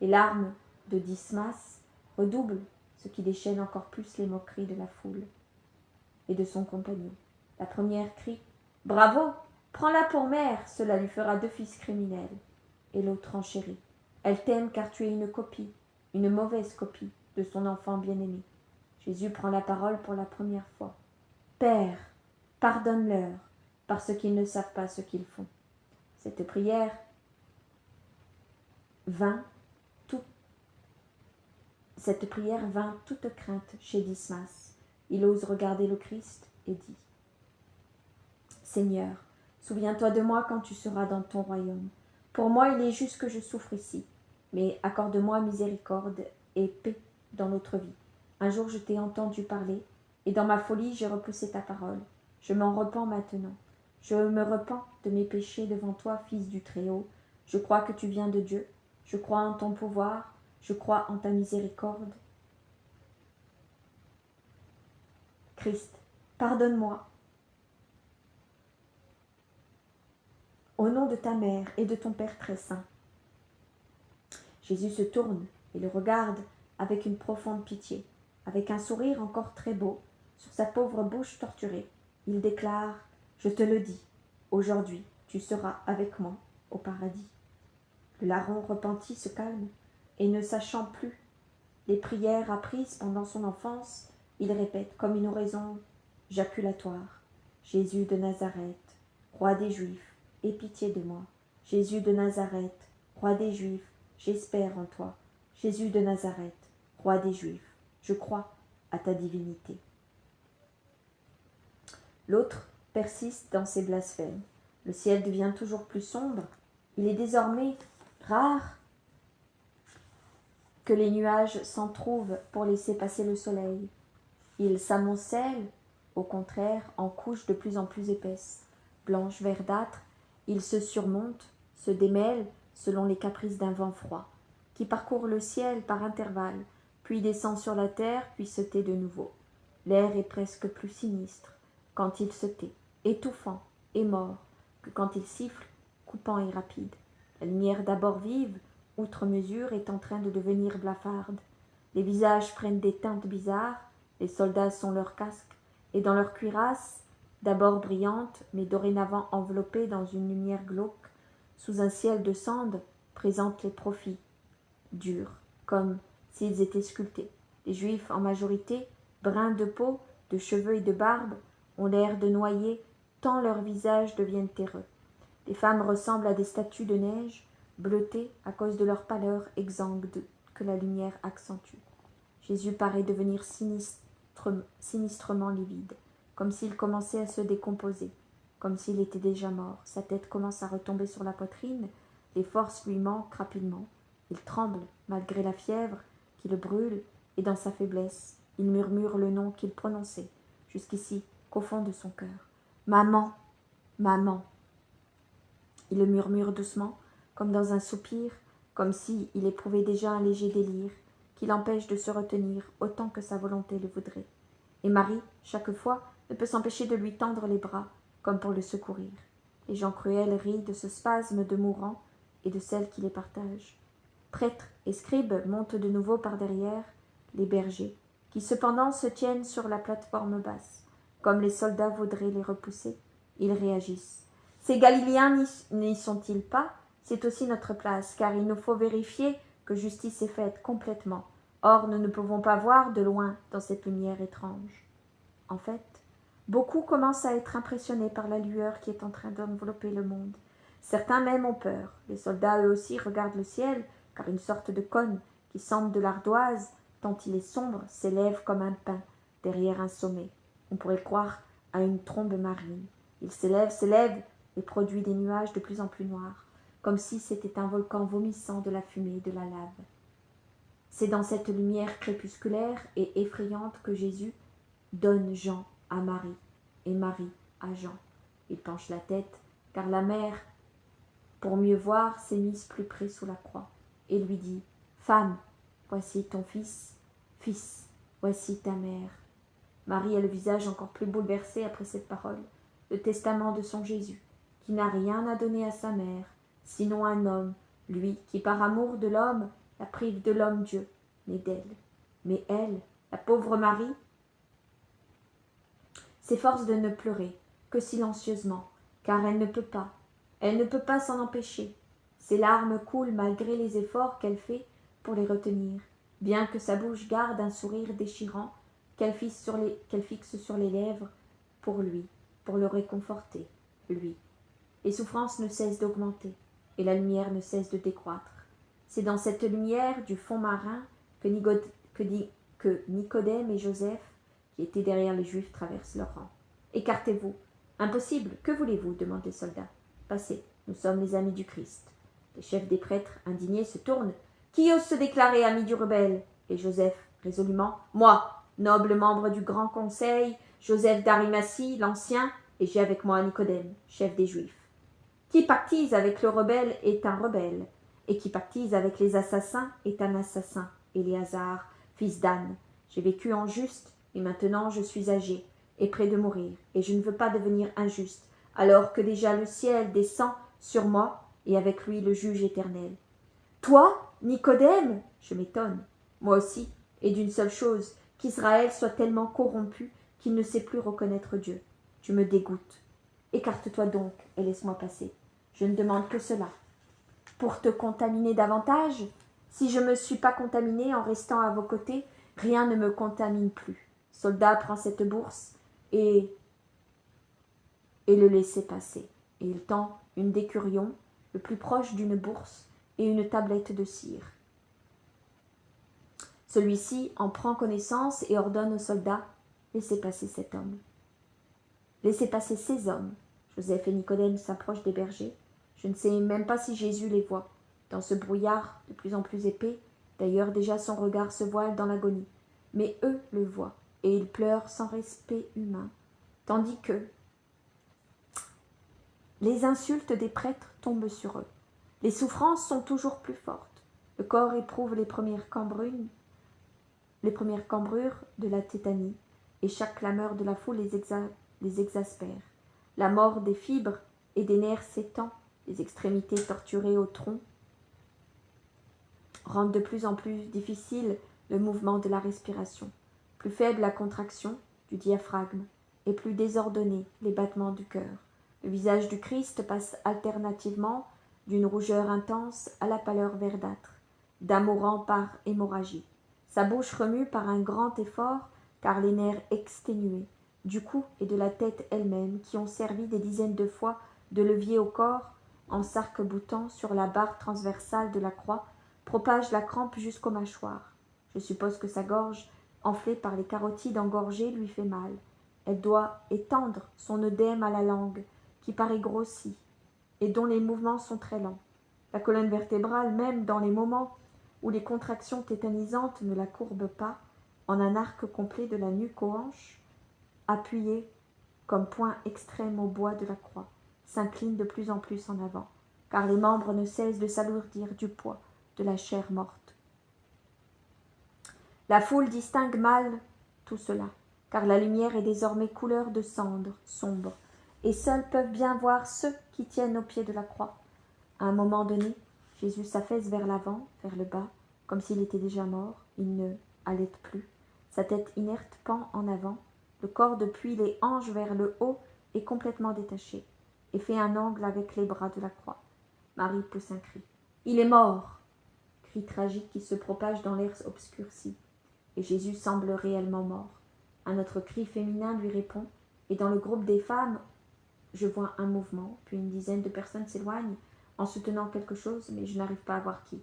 Les larmes de Dismas redoublent, ce qui déchaîne encore plus les moqueries de la foule et de son compagnon. La première crie « Bravo! Prends-la pour mère, cela lui fera 2 fils criminels. » Et l'autre enchérit. Elle t'aime car tu es une copie, une mauvaise copie de son enfant bien-aimé. Jésus prend la parole pour la première fois. Père, pardonne-leur, parce qu'ils ne savent pas ce qu'ils font. Cette prière vint toute crainte chez Dismas. Il ose regarder le Christ et dit « Seigneur, souviens-toi de moi quand tu seras dans ton royaume. Pour moi, il est juste que je souffre ici, mais accorde-moi miséricorde et paix dans l'autre vie. Un jour, je t'ai entendu parler, et dans ma folie, j'ai repoussé ta parole. Je m'en repens maintenant. Je me repens de mes péchés devant toi, Fils du Très-Haut. Je crois que tu viens de Dieu. Je crois en ton pouvoir. Je crois en ta miséricorde. Christ, pardonne-moi. Au nom de ta mère et de ton Père très saint. Jésus se tourne et le regarde avec une profonde pitié. Avec un sourire encore très beau, sur sa pauvre bouche torturée, il déclare « Je te le dis, aujourd'hui tu seras avec moi au paradis. » Le larron repenti se calme et ne sachant plus les prières apprises pendant son enfance, il répète comme une oraison jaculatoire « Jésus de Nazareth, roi des Juifs, aie pitié de moi. Jésus de Nazareth, roi des Juifs, j'espère en toi. Jésus de Nazareth, roi des Juifs, je crois à ta divinité. » L'autre persiste dans ses blasphèmes. Le ciel devient toujours plus sombre. Il est désormais rare que les nuages s'en trouvent pour laisser passer le soleil. Ils s'amoncellent, au contraire, en couches de plus en plus épaisses. Blanches verdâtres, ils se surmontent, se démêlent selon les caprices d'un vent froid, qui parcourt le ciel par intervalles, puis descend sur la terre, puis se tait de nouveau. L'air est presque plus sinistre quand il se tait, étouffant et mort, que quand il siffle, coupant et rapide. La lumière d'abord vive, outre mesure, est en train de devenir blafarde. Les visages prennent des teintes bizarres, les soldats sont leurs casques, et dans leurs cuirasses, d'abord brillantes, mais dorénavant enveloppées dans une lumière glauque, sous un ciel de cendres, présentent les profils, durs, comme s'ils étaient sculptés. Les Juifs, en majorité, bruns de peau, de cheveux et de barbe, ont l'air de noyer, tant leurs visages deviennent terreux. Les femmes ressemblent à des statues de neige, bleutées à cause de leur pâleur exsangue que la lumière accentue. Jésus paraît devenir sinistrement livide, comme s'il commençait à se décomposer, comme s'il était déjà mort. Sa tête commence à retomber sur la poitrine, les forces lui manquent rapidement. Il tremble, malgré la fièvre qui le brûle, et dans sa faiblesse, il murmure le nom qu'il prononçait, jusqu'ici, qu'au fond de son cœur. « Maman, maman !» Il le murmure doucement, comme dans un soupir, comme si il éprouvait déjà un léger délire, qui l'empêche de se retenir autant que sa volonté le voudrait. Et Marie, chaque fois, ne peut s'empêcher de lui tendre les bras, comme pour le secourir. Les gens cruels rient de ce spasme de mourants et de celle qui les partage. Prêtres et scribes montent de nouveau par derrière les bergers, qui cependant se tiennent sur la plate-forme basse. Comme les soldats voudraient les repousser, ils réagissent. Ces Galiléens n'y sont-ils pas? C'est aussi notre place, car il nous faut vérifier que justice est faite complètement. Or, nous ne pouvons pas voir de loin dans cette lumière étrange. En fait, beaucoup commencent à être impressionnés par la lueur qui est en train d'envelopper le monde. Certains même ont peur. Les soldats, eux aussi, regardent le ciel, car une sorte de cône, qui semble de l'ardoise, tant il est sombre, s'élève comme un pin derrière un sommet. On pourrait croire à une trombe marine. Il s'élève et produit des nuages de plus en plus noirs, comme si c'était un volcan vomissant de la fumée et de la lave. C'est dans cette lumière crépusculaire et effrayante que Jésus donne Jean à Marie et Marie à Jean. Il penche la tête, car la mère, pour mieux voir, s'est mise plus près sous la croix, et lui dit « Femme, voici ton fils, fils, voici ta mère. » Marie a le visage encore plus bouleversé après cette parole, le testament de son Jésus, qui n'a rien à donner à sa mère, sinon un homme, lui qui par amour de l'homme la prive de l'homme Dieu, mais d'elle. Mais elle, la pauvre Marie, s'efforce de ne pleurer que silencieusement, car elle ne peut pas s'en empêcher. Ses larmes coulent malgré les efforts qu'elle fait pour les retenir, bien que sa bouche garde un sourire déchirant qu'elle fixe sur les lèvres pour lui, pour le réconforter, lui. Les souffrances ne cessent d'augmenter, et la lumière ne cesse de décroître. C'est dans cette lumière du fond marin que Nicodème et Joseph, qui étaient derrière les Juifs, traversent leur rang. « Écartez-vous. Impossible. Que voulez-vous » demandent les soldats. « Passez. Nous sommes les amis du Christ. » Les chefs des prêtres, indignés, se tournent. « Qui ose se déclarer ami du rebelle ?» Et Joseph, résolument, « Moi, noble membre du grand conseil, Joseph d'Arimathie, l'ancien, et j'ai avec moi Nicodème, chef des Juifs. Qui pactise avec le rebelle est un rebelle, et qui pactise avec les assassins est un assassin. Éléazar, fils d'Anne, j'ai vécu en juste, et maintenant je suis âgé. est près de mourir, et je ne veux pas devenir injuste, alors que déjà le ciel descend sur moi, et avec lui le juge éternel. Toi, Nicodème, je m'étonne, moi aussi, et d'une seule chose, qu'Israël soit tellement corrompu qu'il ne sait plus reconnaître Dieu. Tu me dégoûtes. Écarte-toi donc et laisse-moi passer. Je ne demande que cela. Pour te contaminer davantage, si je ne me suis pas contaminé en restant à vos côtés, rien ne me contamine plus. Soldat prend cette bourse et le laissez passer. Et il tend une d'écurion, le plus proche d'une bourse, et une tablette de cire. Celui-ci en prend connaissance et ordonne aux soldats « Laissez passer cet homme. Laissez passer ces hommes. » Joseph et Nicodème s'approchent des bergers. Je ne sais même pas si Jésus les voit. Dans ce brouillard de plus en plus épais, d'ailleurs déjà son regard se voile dans l'agonie. Mais eux le voient, et ils pleurent sans respect humain, tandis que les insultes des prêtres tombent sur eux. Les souffrances sont toujours plus fortes. Le corps éprouve les premières cambrures de la tétanie, et chaque clameur de la foule les exaspère. La mort des fibres et des nerfs s'étend, les extrémités torturées au tronc rendent de plus en plus difficile le mouvement de la respiration. Plus faible la contraction du diaphragme, et plus désordonnés les battements du cœur. Le visage du Christ passe alternativement d'une rougeur intense à la pâleur verdâtre, d'un mourant par hémorragie. Sa bouche remue par un grand effort, car les nerfs exténués du cou et de la tête elle-même, qui ont servi des dizaines de fois de levier au corps, en s'arc-boutant sur la barre transversale de la croix, propagent la crampe jusqu'aux mâchoires. Je suppose que sa gorge, enflée par les carotides engorgées, lui fait mal. Elle doit étendre son œdème à la langue, qui paraît grossie, et dont les mouvements sont très lents. La colonne vertébrale, même dans les moments où les contractions tétanisantes ne la courbent pas, en un arc complet de la nuque aux hanches, appuyée comme point extrême au bois de la croix, s'incline de plus en plus en avant, car les membres ne cessent de s'alourdir du poids de la chair morte. La foule distingue mal tout cela, car la lumière est désormais couleur de cendre sombre, et seuls peuvent bien voir ceux qui tiennent au pied de la croix. À un moment donné, Jésus s'affaisse vers l'avant, vers le bas, comme s'il était déjà mort. Il ne halète plus. Sa tête inerte pend en avant. Le corps depuis les hanches vers le haut est complètement détaché et fait un angle avec les bras de la croix. Marie pousse un cri. « Il est mort !» Cri tragique qui se propage dans l'air obscurci. Et Jésus semble réellement mort. Un autre cri féminin lui répond, et dans le groupe des femmes, je vois un mouvement, puis une dizaine de personnes s'éloignent en soutenant quelque chose, mais je n'arrive pas à voir qui.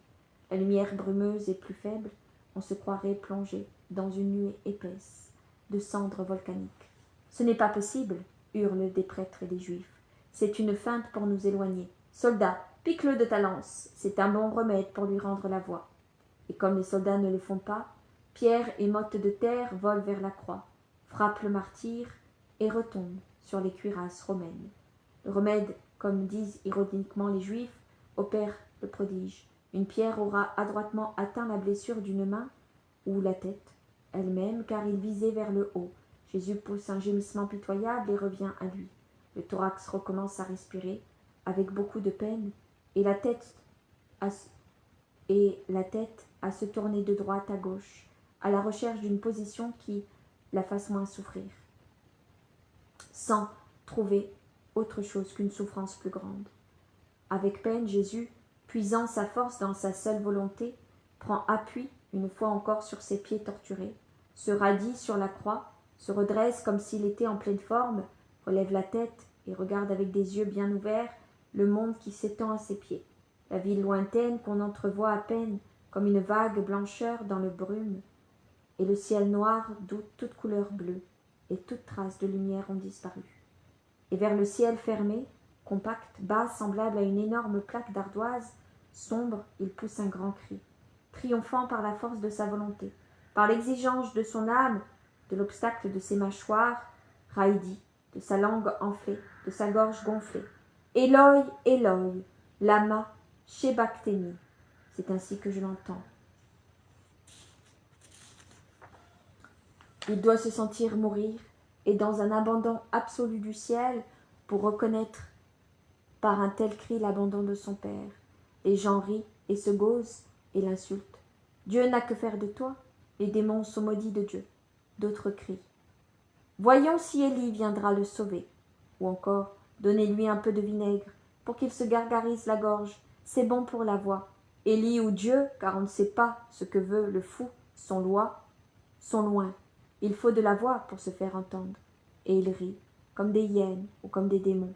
La lumière brumeuse est plus faible, on se croirait plongé dans une nuée épaisse de cendres volcaniques. « Ce n'est pas possible !» hurlent des prêtres et des juifs. « C'est une feinte pour nous éloigner. Soldat, pique-le de ta lance, c'est un bon remède pour lui rendre la voix. » Et comme les soldats ne le font pas, pierres et mottes de terre volent vers la croix, frappent le martyr et retombent sur les cuirasses romaines. Le remède, comme disent ironiquement les Juifs, opère le prodige. Une pierre aura adroitement atteint la blessure d'une main ou la tête elle-même, car il visait vers le haut. Jésus pousse un gémissement pitoyable et revient à lui. Le thorax recommence à respirer avec beaucoup de peine, et la tête à se tourner de droite à gauche, à la recherche d'une position qui la fasse moins souffrir, sans trouver autre chose qu'une souffrance plus grande. Avec peine, Jésus, puisant sa force dans sa seule volonté, prend appui une fois encore sur ses pieds torturés, se radie sur la croix, se redresse comme s'il était en pleine forme, relève la tête et regarde avec des yeux bien ouverts le monde qui s'étend à ses pieds, la ville lointaine qu'on entrevoit à peine comme une vague blancheur dans le brume, et le ciel noir d'où toute couleur bleue et toute trace de lumière ont disparu. Et vers le ciel fermé, compact, bas, semblable à une énorme plaque d'ardoise, sombre, il pousse un grand cri, triomphant par la force de sa volonté, par l'exigence de son âme, de l'obstacle de ses mâchoires raidis, de sa langue enflée, de sa gorge gonflée. « Eloi, Eloi, lama sabachthani » C'est ainsi que je l'entends. Il doit se sentir mourir, est dans un abandon absolu du ciel pour reconnaître par un tel cri l'abandon de son père. Les gens rient et se gausent et l'insultent. Dieu n'a que faire de toi. Les démons sont maudits de Dieu. D'autres crient. Voyons si Élie viendra le sauver. Ou encore, donnez-lui un peu de vinaigre pour qu'il se gargarise la gorge. C'est bon pour la voix. Élie ou Dieu, car on ne sait pas ce que veut le fou, son loi, sont loin. Il faut de la voix pour se faire entendre. Et ils rient, comme des hyènes ou comme des démons.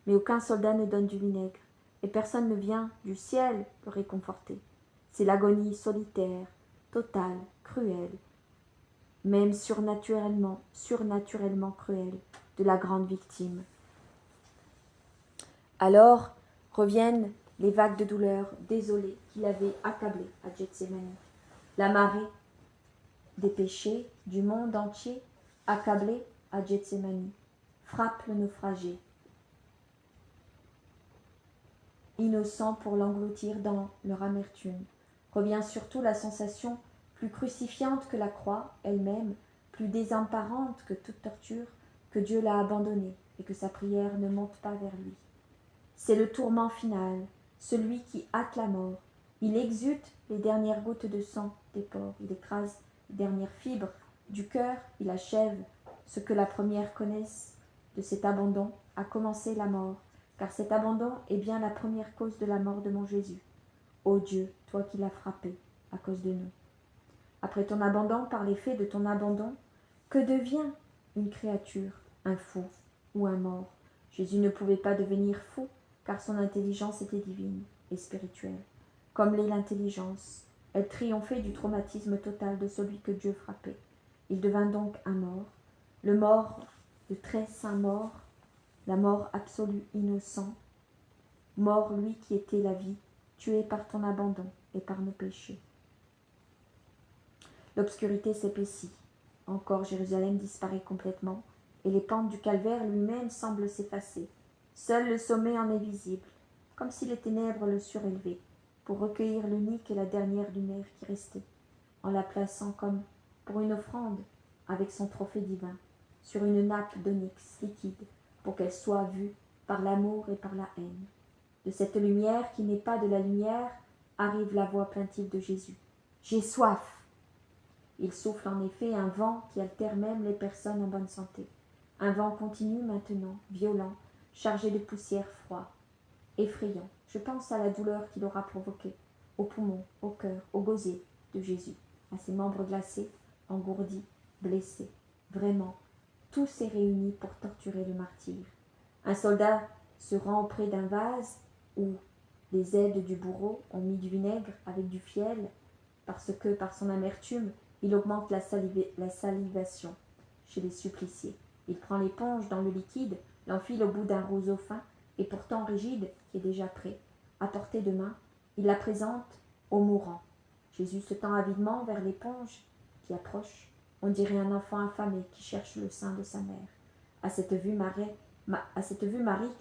Mais aucun soldat ne donne du vinaigre, et personne ne vient du ciel le réconforter. C'est l'agonie solitaire, totale, cruelle, même surnaturellement cruelle, de la grande victime. Alors reviennent les vagues de douleur désolées qui l'avaient accablé à Gethsémani. La marée des péchés du monde entier, accablé à Gethsémani, frappe le naufragé, innocent pour l'engloutir dans leur amertume. Revient surtout la sensation plus crucifiante que la croix elle-même, plus désemparante que toute torture, que Dieu l'a abandonné et que sa prière ne monte pas vers lui. C'est le tourment final, celui qui hâte la mort. Il exulte les dernières gouttes de sang des pores, il écrase les dernières fibres du cœur, il achève ce que la première connaisse. De cet abandon a commencé la mort, car cet abandon est bien la première cause de la mort de mon Jésus. Ô Dieu, toi qui l'as frappé à cause de nous. Après ton abandon, par l'effet de ton abandon, que devient une créature, un fou ou un mort? Jésus ne pouvait pas devenir fou, car son intelligence était divine et spirituelle. Comme l'est l'intelligence, elle triomphait du traumatisme total de celui que Dieu frappait. Il devint donc un mort, le très saint mort, la mort absolue innocent, mort lui qui était la vie, tué par ton abandon et par nos péchés. L'obscurité s'épaissit. Encore Jérusalem disparaît complètement, et les pentes du calvaire lui-même semblent s'effacer. Seul le sommet en est visible, comme si les ténèbres le surélevaient, pour recueillir l'unique et la dernière lumière qui restait, en la plaçant comme pour une offrande, avec son trophée divin, sur une nappe d'onyx liquide, pour qu'elle soit vue par l'amour et par la haine. De cette lumière qui n'est pas de la lumière, arrive la voix plaintive de Jésus. « J'ai soif !» Il souffle en effet un vent qui altère même les personnes en bonne santé. Un vent continu maintenant, violent, chargé de poussière froide, effrayant. Je pense à la douleur qu'il aura provoquée, aux poumons, au cœur, au gosier de Jésus, à ses membres glacés, engourdis, blessés. Vraiment, tout s'est réuni pour torturer le martyr. Un soldat se rend auprès d'un vase où les aides du bourreau ont mis du vinaigre avec du fiel, parce que, par son amertume, il augmente la salivation chez les suppliciés. Il prend l'éponge dans le liquide, l'enfile au bout d'un roseau fin et pourtant rigide qui est déjà prêt. À portée de main, il la présente au mourant. Jésus se tend avidement vers l'éponge qui approche. On dirait un enfant affamé qui cherche le sein de sa mère. À cette vue, Marie,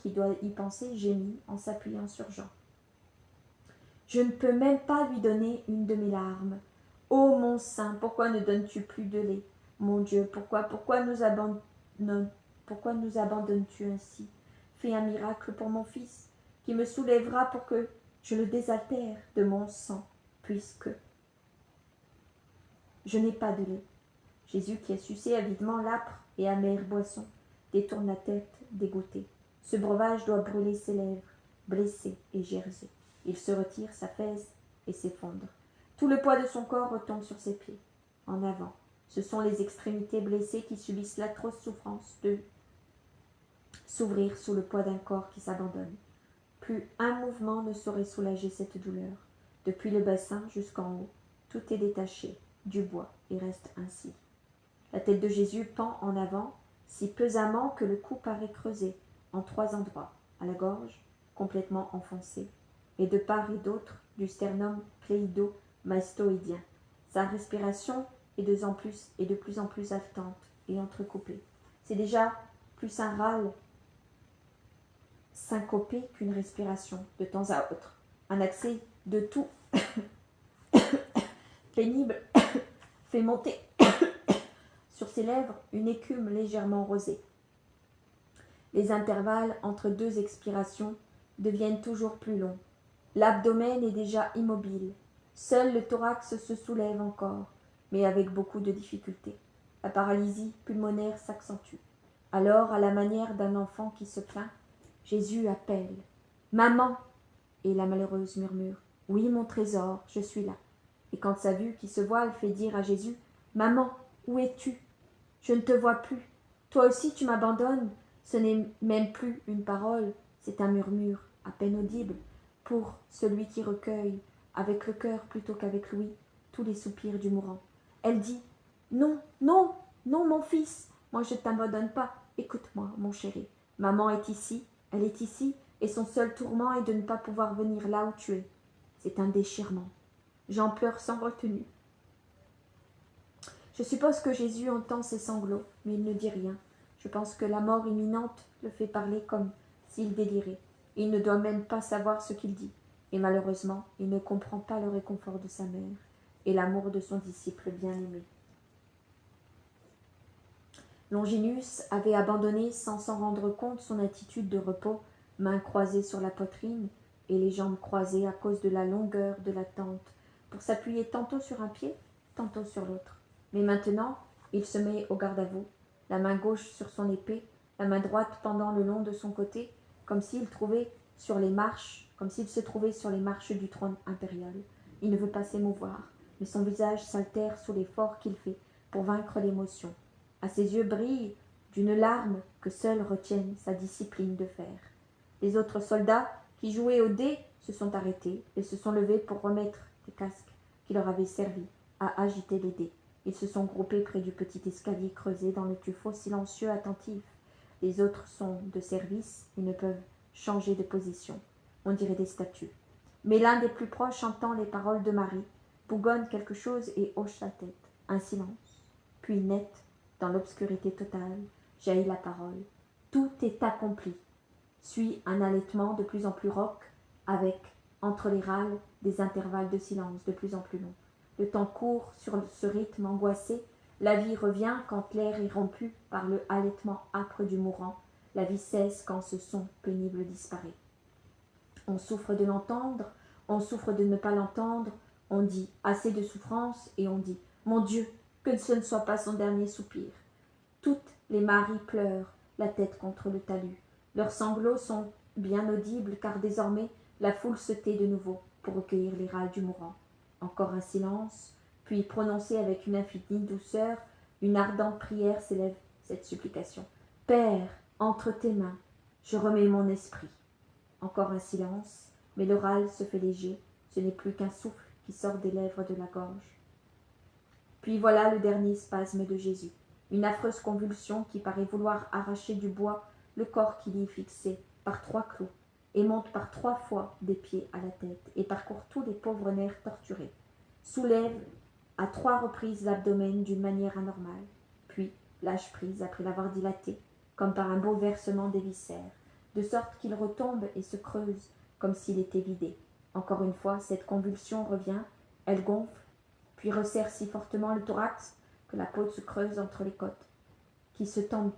qui doit y penser, gémit en s'appuyant sur Jean. Je ne peux même pas lui donner une de mes larmes. Ô mon sein, pourquoi ne donnes-tu plus de lait? Mon Dieu, pourquoi nous abandonnes-tu ainsi? Fais un miracle pour mon fils, qui me soulèvera pour que je le désaltère de mon sang, puisque je n'ai pas de lait. Jésus, qui a sucé avidement l'âpre et amère boisson, détourne la tête dégoûté. Ce breuvage doit brûler ses lèvres, blessées et gercées. Il se retire, s'affaisse et s'effondre. Tout le poids de son corps retombe sur ses pieds. En avant, ce sont les extrémités blessées qui subissent l'atroce souffrance de s'ouvrir sous le poids d'un corps qui s'abandonne. Plus un mouvement ne saurait soulager cette douleur. Depuis le bassin jusqu'en haut, tout est détaché du bois et reste ainsi. La tête de Jésus pend en avant, si pesamment que le cou paraît creusé en 3 endroits, à la gorge, complètement enfoncée, et de part et d'autre du sternum cléido-mastoïdien. Sa respiration est de plus en plus haletante et entrecoupée. C'est déjà plus un râle syncopé qu'une respiration, de temps à autre. Un accès de toux pénible fait monter Sur ses lèvres, une écume légèrement rosée. Les intervalles entre deux expirations deviennent toujours plus longs. L'abdomen est déjà immobile. Seul le thorax se soulève encore, mais avec beaucoup de difficulté. La paralysie pulmonaire s'accentue. Alors, à la manière d'un enfant qui se plaint, Jésus appelle. « Maman !» Et la malheureuse murmure. « Oui, mon trésor, je suis là. » Et quand sa vue qui se voile fait dire à Jésus. « Maman, où es-tu ? Je ne te vois plus. Toi aussi tu m'abandonnes. » Ce n'est même plus une parole, c'est un murmure, à peine audible, pour celui qui recueille, avec le cœur plutôt qu'avec l'ouïe, tous les soupirs du mourant. Elle dit. Non, non, non, mon fils, moi je ne t'abandonne pas. Écoute-moi, mon chéri. Maman est ici, elle est ici, et son seul tourment est de ne pas pouvoir venir là où tu es. C'est un déchirement. J'en pleure sans retenue. Je suppose que Jésus entend ses sanglots, mais il ne dit rien. Je pense que la mort imminente le fait parler comme s'il délirait. Il ne doit même pas savoir ce qu'il dit. Et malheureusement, il ne comprend pas le réconfort de sa mère et l'amour de son disciple bien-aimé. Longinus avait abandonné sans s'en rendre compte son attitude de repos, mains croisées sur la poitrine et les jambes croisées à cause de la longueur de la tente, pour s'appuyer tantôt sur un pied, tantôt sur l'autre. Mais maintenant, il se met au garde-à-vous, la main gauche sur son épée, la main droite pendant le long de son côté, comme s'il se trouvait sur les marches du trône impérial. Il ne veut pas s'émouvoir, mais son visage s'altère sous l'effort qu'il fait pour vaincre l'émotion. À ses yeux brille d'une larme que seule retienne sa discipline de fer. Les autres soldats qui jouaient aux dés se sont arrêtés et se sont levés pour remettre les casques qui leur avaient servi à agiter les dés. Ils se sont groupés près du petit escalier creusé dans le tuffeau silencieux attentif. Les autres sont de service et ne peuvent changer de position. On dirait des statues. Mais l'un des plus proches entend les paroles de Marie, bougonne quelque chose et hoche la tête. Un silence. Puis net, dans l'obscurité totale, jaillit la parole. Tout est accompli. Suit un halètement de plus en plus rauque, avec, entre les râles, des intervalles de silence de plus en plus longs. Le temps court sur ce rythme angoissé. La vie revient quand l'air est rompu par le halètement âpre du mourant. La vie cesse quand ce son pénible disparaît. On souffre de l'entendre, on souffre de ne pas l'entendre. On dit assez de souffrance et on dit mon Dieu, que ce ne soit pas son dernier soupir. Toutes les maries pleurent, la tête contre le talus. Leurs sanglots sont bien audibles car désormais la foule se tait de nouveau pour recueillir les râles du mourant. Encore un silence, puis prononcé avec une infinie douceur, une ardente prière s'élève cette supplication. Père, entre tes mains, je remets mon esprit. Encore un silence, mais le râle se fait léger, ce n'est plus qu'un souffle qui sort des lèvres de la gorge. Puis voilà le dernier spasme de Jésus, une affreuse convulsion qui paraît vouloir arracher du bois le corps qu'il y est fixé par 3 clous, et monte par 3 fois des pieds à la tête, et parcourt tous les pauvres nerfs torturés, soulève à 3 reprises l'abdomen d'une manière anormale, puis lâche prise après l'avoir dilaté, comme par un bouleversement des viscères, de sorte qu'il retombe et se creuse comme s'il était vidé. Encore une fois, cette convulsion revient, elle gonfle, puis resserre si fortement le thorax que la peau se creuse entre les côtes, qui se tendent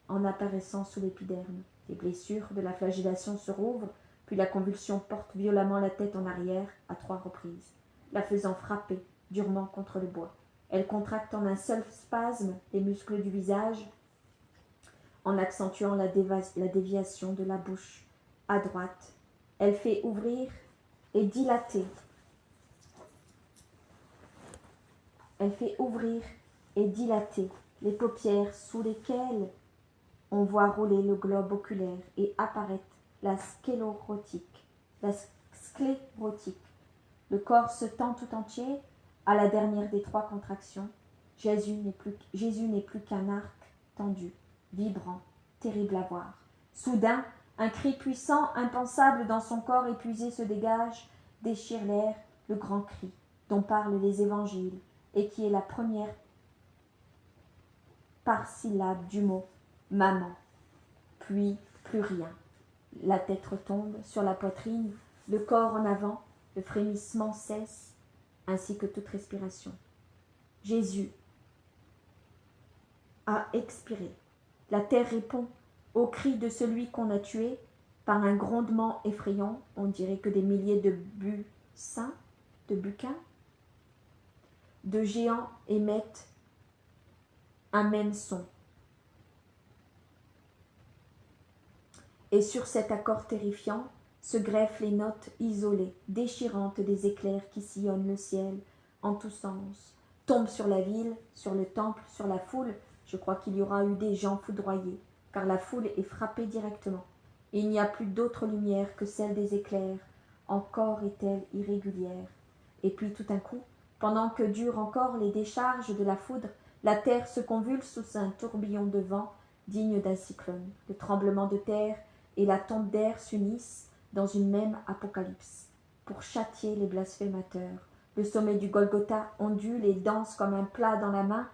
en apparaissant sous l'épiderme. Les blessures de la flagellation se rouvrent, puis la convulsion porte violemment la tête en arrière à 3 reprises, la faisant frapper durement contre le bois. Elle contracte en un seul spasme les muscles du visage, en accentuant la déviation de la bouche à droite. Elle fait ouvrir et dilater. Les paupières sous lesquelles on voit rouler le globe oculaire et apparaître la sclérotique. Le corps se tend tout entier à la dernière des 3 contractions. Jésus n'est plus qu'un arc tendu, vibrant, terrible à voir. Soudain, un cri puissant, impensable dans son corps épuisé se dégage, déchire l'air, le grand cri dont parlent les évangiles et qui est la première par syllabe du mot « maman ». Puis plus rien. La tête retombe sur la poitrine, le corps en avant, le frémissement cesse, ainsi que toute respiration. Jésus a expiré. La terre répond au cri de celui qu'on a tué par un grondement effrayant. On dirait que des milliers de buquins, de géants émettent un même son. Et sur cet accord terrifiant se greffent les notes isolées, déchirantes des éclairs qui sillonnent le ciel en tous sens, tombent sur la ville, sur le temple, sur la foule. Je crois qu'il y aura eu des gens foudroyés, car la foule est frappée directement. Et il n'y a plus d'autre lumière que celle des éclairs, encore est-elle irrégulière. Et puis tout d'un coup, pendant que durent encore les décharges de la foudre, la terre se convulse sous un tourbillon de vent digne d'un cyclone. Le tremblement de terre et la tombe d'air s'unissent dans une même apocalypse pour châtier les blasphémateurs. Le sommet du Golgotha ondule et danse comme un plat dans la main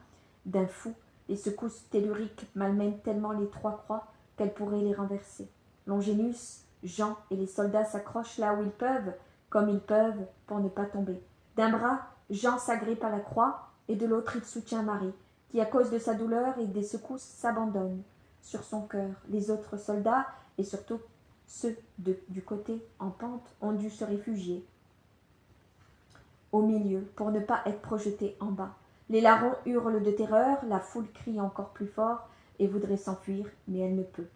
d'un fou. Les secousses telluriques malmènent tellement les trois croix qu'elles pourraient les renverser. Longénus, Jean et les soldats s'accrochent là où ils peuvent, comme ils peuvent, pour ne pas tomber. D'un bras, Jean s'agrippe à la croix, et de l'autre il soutient Marie, qui, à cause de sa douleur et des secousses, s'abandonne sur son cœur. Les autres soldats, et surtout ceux du côté en pente, ont dû se réfugier au milieu pour ne pas être projetés en bas. Les larrons hurlent de terreur, la foule crie encore plus fort et voudrait s'enfuir, mais elle ne peut.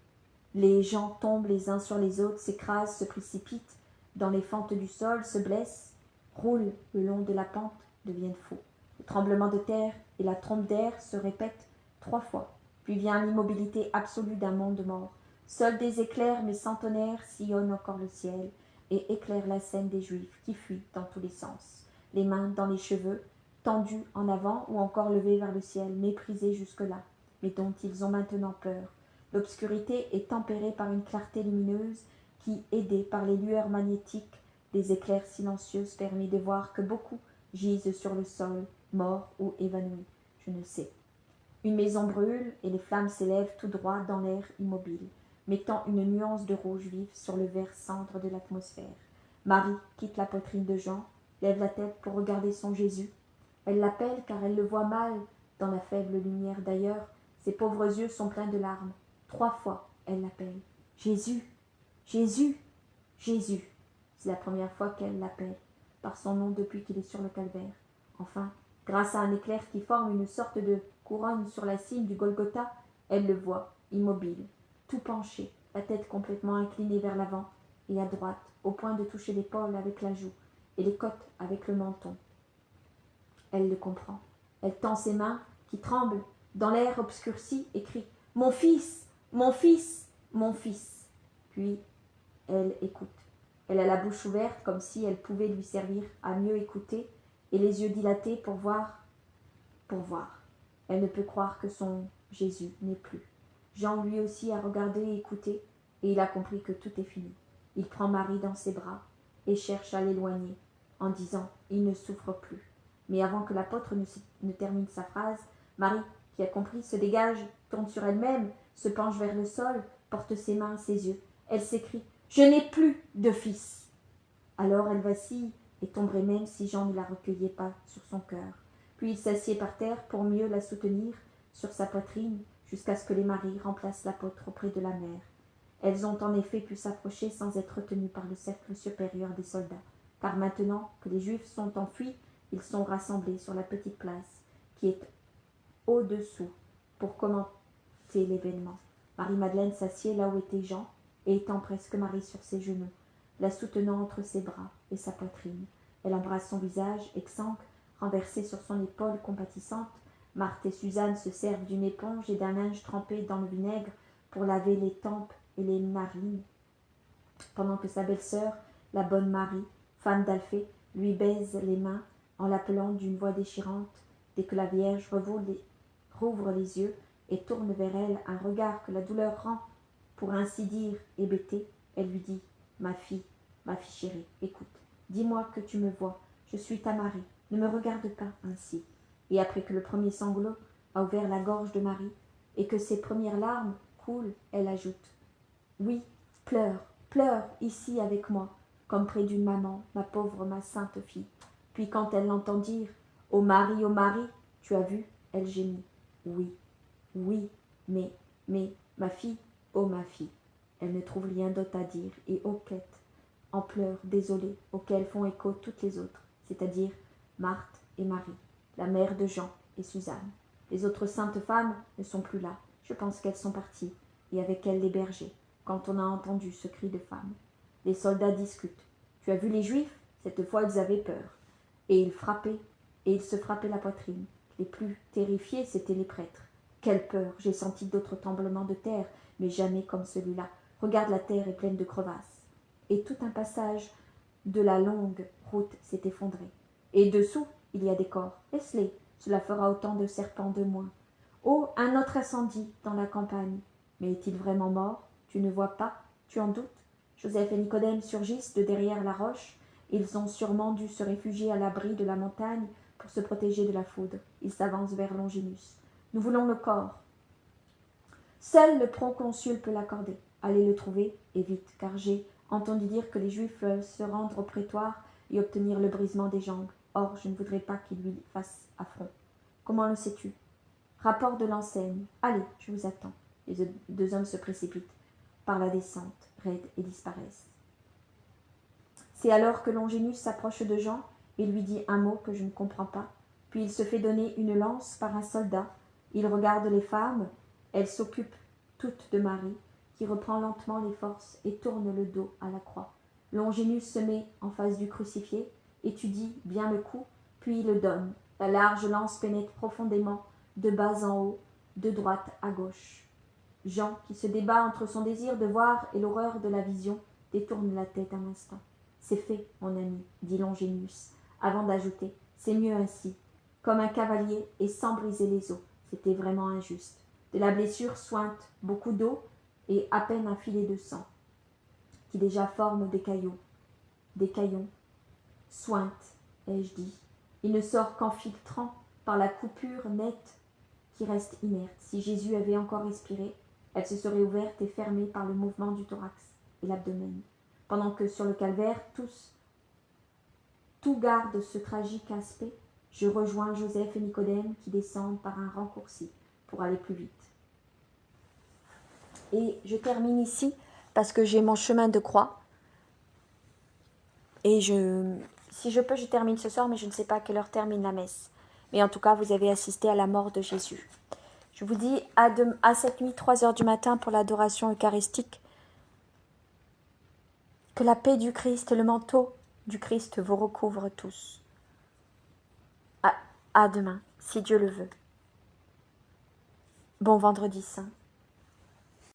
Les gens tombent les uns sur les autres, s'écrasent, se précipitent dans les fentes du sol, se blessent, roulent le long de la pente, deviennent fous. Le tremblement de terre et la trompe d'air se répètent 3 fois, puis vient l'immobilité absolue d'un monde mort. Seuls des éclairs, mais centenaires, sillonnent encore le ciel et éclairent la scène des Juifs qui fuient dans tous les sens, les mains dans les cheveux, tendus en avant ou encore levés vers le ciel, méprisés jusque-là, mais dont ils ont maintenant peur. L'obscurité est tempérée par une clarté lumineuse qui, aidée par les lueurs magnétiques des éclairs silencieux, permet de voir que beaucoup gisent sur le sol, morts ou évanouis. Je ne sais. Une maison brûle et les flammes s'élèvent tout droit dans l'air immobile, mettant une nuance de rouge vif sur le vert cendre de l'atmosphère. Marie quitte la poitrine de Jean, lève la tête pour regarder son Jésus. Elle l'appelle car elle le voit mal dans la faible lumière. D'ailleurs, ses pauvres yeux sont pleins de larmes. 3 fois, elle l'appelle. Jésus, Jésus, Jésus. C'est la première fois qu'elle l'appelle par son nom depuis qu'il est sur le calvaire. Enfin, grâce à un éclair qui forme une sorte de couronne sur la cime du Golgotha, elle le voit, immobile, tout penché, la tête complètement inclinée vers l'avant et à droite, au point de toucher l'épaule avec la joue et les côtes avec le menton. Elle le comprend. Elle tend ses mains, qui tremblent, dans l'air obscurci, et crie « Mon fils, mon fils, mon fils !» Puis, elle écoute. Elle a la bouche ouverte, comme si elle pouvait lui servir à mieux écouter, et les yeux dilatés pour voir. Elle ne peut croire que son Jésus n'est plus. Jean, lui aussi, a regardé et écouté, et il a compris que tout est fini. Il prend Marie dans ses bras et cherche à l'éloigner, en disant « Il ne souffre plus ». Mais avant que l'apôtre ne termine sa phrase, Marie, qui a compris, se dégage, tourne sur elle-même, se penche vers le sol, porte ses mains à ses yeux. Elle s'écrie « Je n'ai plus de fils !» Alors elle vacille et tomberait même si Jean ne la recueillait pas sur son cœur. Puis il s'assied par terre pour mieux la soutenir sur sa poitrine jusqu'à ce que les maris remplacent l'apôtre auprès de la mère. Elles ont en effet pu s'approcher sans être retenues par le cercle supérieur des soldats, car maintenant que les Juifs sont enfuis, ils sont rassemblés sur la petite place qui est au-dessous pour commenter l'événement. Marie-Madeleine s'assied là où était Jean et étend presque Marie sur ses genoux, la soutenant entre ses bras et sa poitrine. Elle embrasse son visage exsangue, renversé sur son épaule compatissante. Marthe et Suzanne se servent d'une éponge et d'un linge trempé dans le vinaigre pour laver les tempes et les narines, pendant que sa belle-sœur, la bonne Marie, femme d'Alphée, lui baise les mains en l'appelant d'une voix déchirante. Dès que la Vierge rouvre les yeux et tourne vers elle un regard que la douleur rend, pour ainsi dire, hébétée, elle lui dit « ma fille chérie, écoute, dis-moi que tu me vois, je suis ta Marie, ne me regarde pas ainsi. » Et après que le premier sanglot a ouvert la gorge de Marie et que ses premières larmes coulent, elle ajoute « oui, pleure, pleure ici avec moi, comme près d'une maman, ma sainte fille. » Puis quand elle l'entend dire « ô Marie, tu as vu ?» elle gémit « oui, Oui, mais, ma fille, oh ma fille. Elle ne trouve rien d'autre à dire, et hoquette, en pleurs, désolée, auxquels font écho toutes les autres, c'est-à-dire Marthe et Marie, la mère de Jean et Suzanne. Les autres saintes femmes ne sont plus là. Je pense qu'elles sont parties, et avec elles les bergers, quand on a entendu ce cri de femme. Les soldats discutent. Tu as vu les Juifs? Cette fois ils avaient peur. Et ils se frappaient la poitrine. Les plus terrifiés, c'étaient les prêtres. Quelle peur! J'ai senti d'autres tremblements de terre, mais jamais comme celui-là. Regarde, la terre est pleine de crevasses. Et tout un passage de la longue route s'est effondré. Et dessous, il y a des corps. Laisse-les, cela fera autant de serpents de moins. Oh, un autre incendie dans la campagne. Mais est-il vraiment mort? Tu ne vois pas? Tu en doutes? Joseph et Nicodème surgissent de derrière la roche. Ils ont sûrement dû se réfugier à l'abri de la montagne pour se protéger de la foudre. Ils s'avancent vers Longinus. Nous voulons le corps. Seul le proconsul peut l'accorder. Allez le trouver, et vite, car j'ai entendu dire que les Juifs veulent se rendre au prétoire et obtenir le brisement des jambes. Or, je ne voudrais pas qu'ils lui fassent affront. Comment le sais-tu? Rapport de l'enseigne. Allez, je vous attends. Les deux hommes se précipitent par la descente, raide, et disparaissent. C'est alors que Longinus s'approche de Jean et lui dit un mot que je ne comprends pas. Puis il se fait donner une lance par un soldat. Il regarde les femmes. Elles s'occupent toutes de Marie, qui reprend lentement les forces et tourne le dos à la croix. Longinus se met en face du crucifié, étudie bien le coup, puis il le donne. La large lance pénètre profondément, de bas en haut, de droite à gauche. Jean, qui se débat entre son désir de voir et l'horreur de la vision, détourne la tête un instant. C'est fait, mon ami, dit Longinus, avant d'ajouter, c'est mieux ainsi, comme un cavalier et sans briser les os. C'était vraiment injuste. De la blessure sointe beaucoup d'eau et à peine un filet de sang, qui déjà forme des caillons, sointe, ai-je dit. Il ne sort qu'en filtrant par la coupure nette qui reste inerte. Si Jésus avait encore respiré, elle se serait ouverte et fermée par le mouvement du thorax et l'abdomen, pendant que sur le calvaire, tout garde ce tragique aspect. Je rejoins Joseph et Nicodème qui descendent par un raccourci pour aller plus vite. Et je termine ici parce que j'ai mon chemin de croix. Et si je peux, je termine ce soir, mais je ne sais pas à quelle heure termine la messe. Mais en tout cas, vous avez assisté à la mort de Jésus. Je vous dis à cette nuit, 3h du matin pour l'adoration eucharistique. Que la paix du Christ, le manteau du Christ vous recouvre tous. À demain, si Dieu le veut. Bon vendredi saint.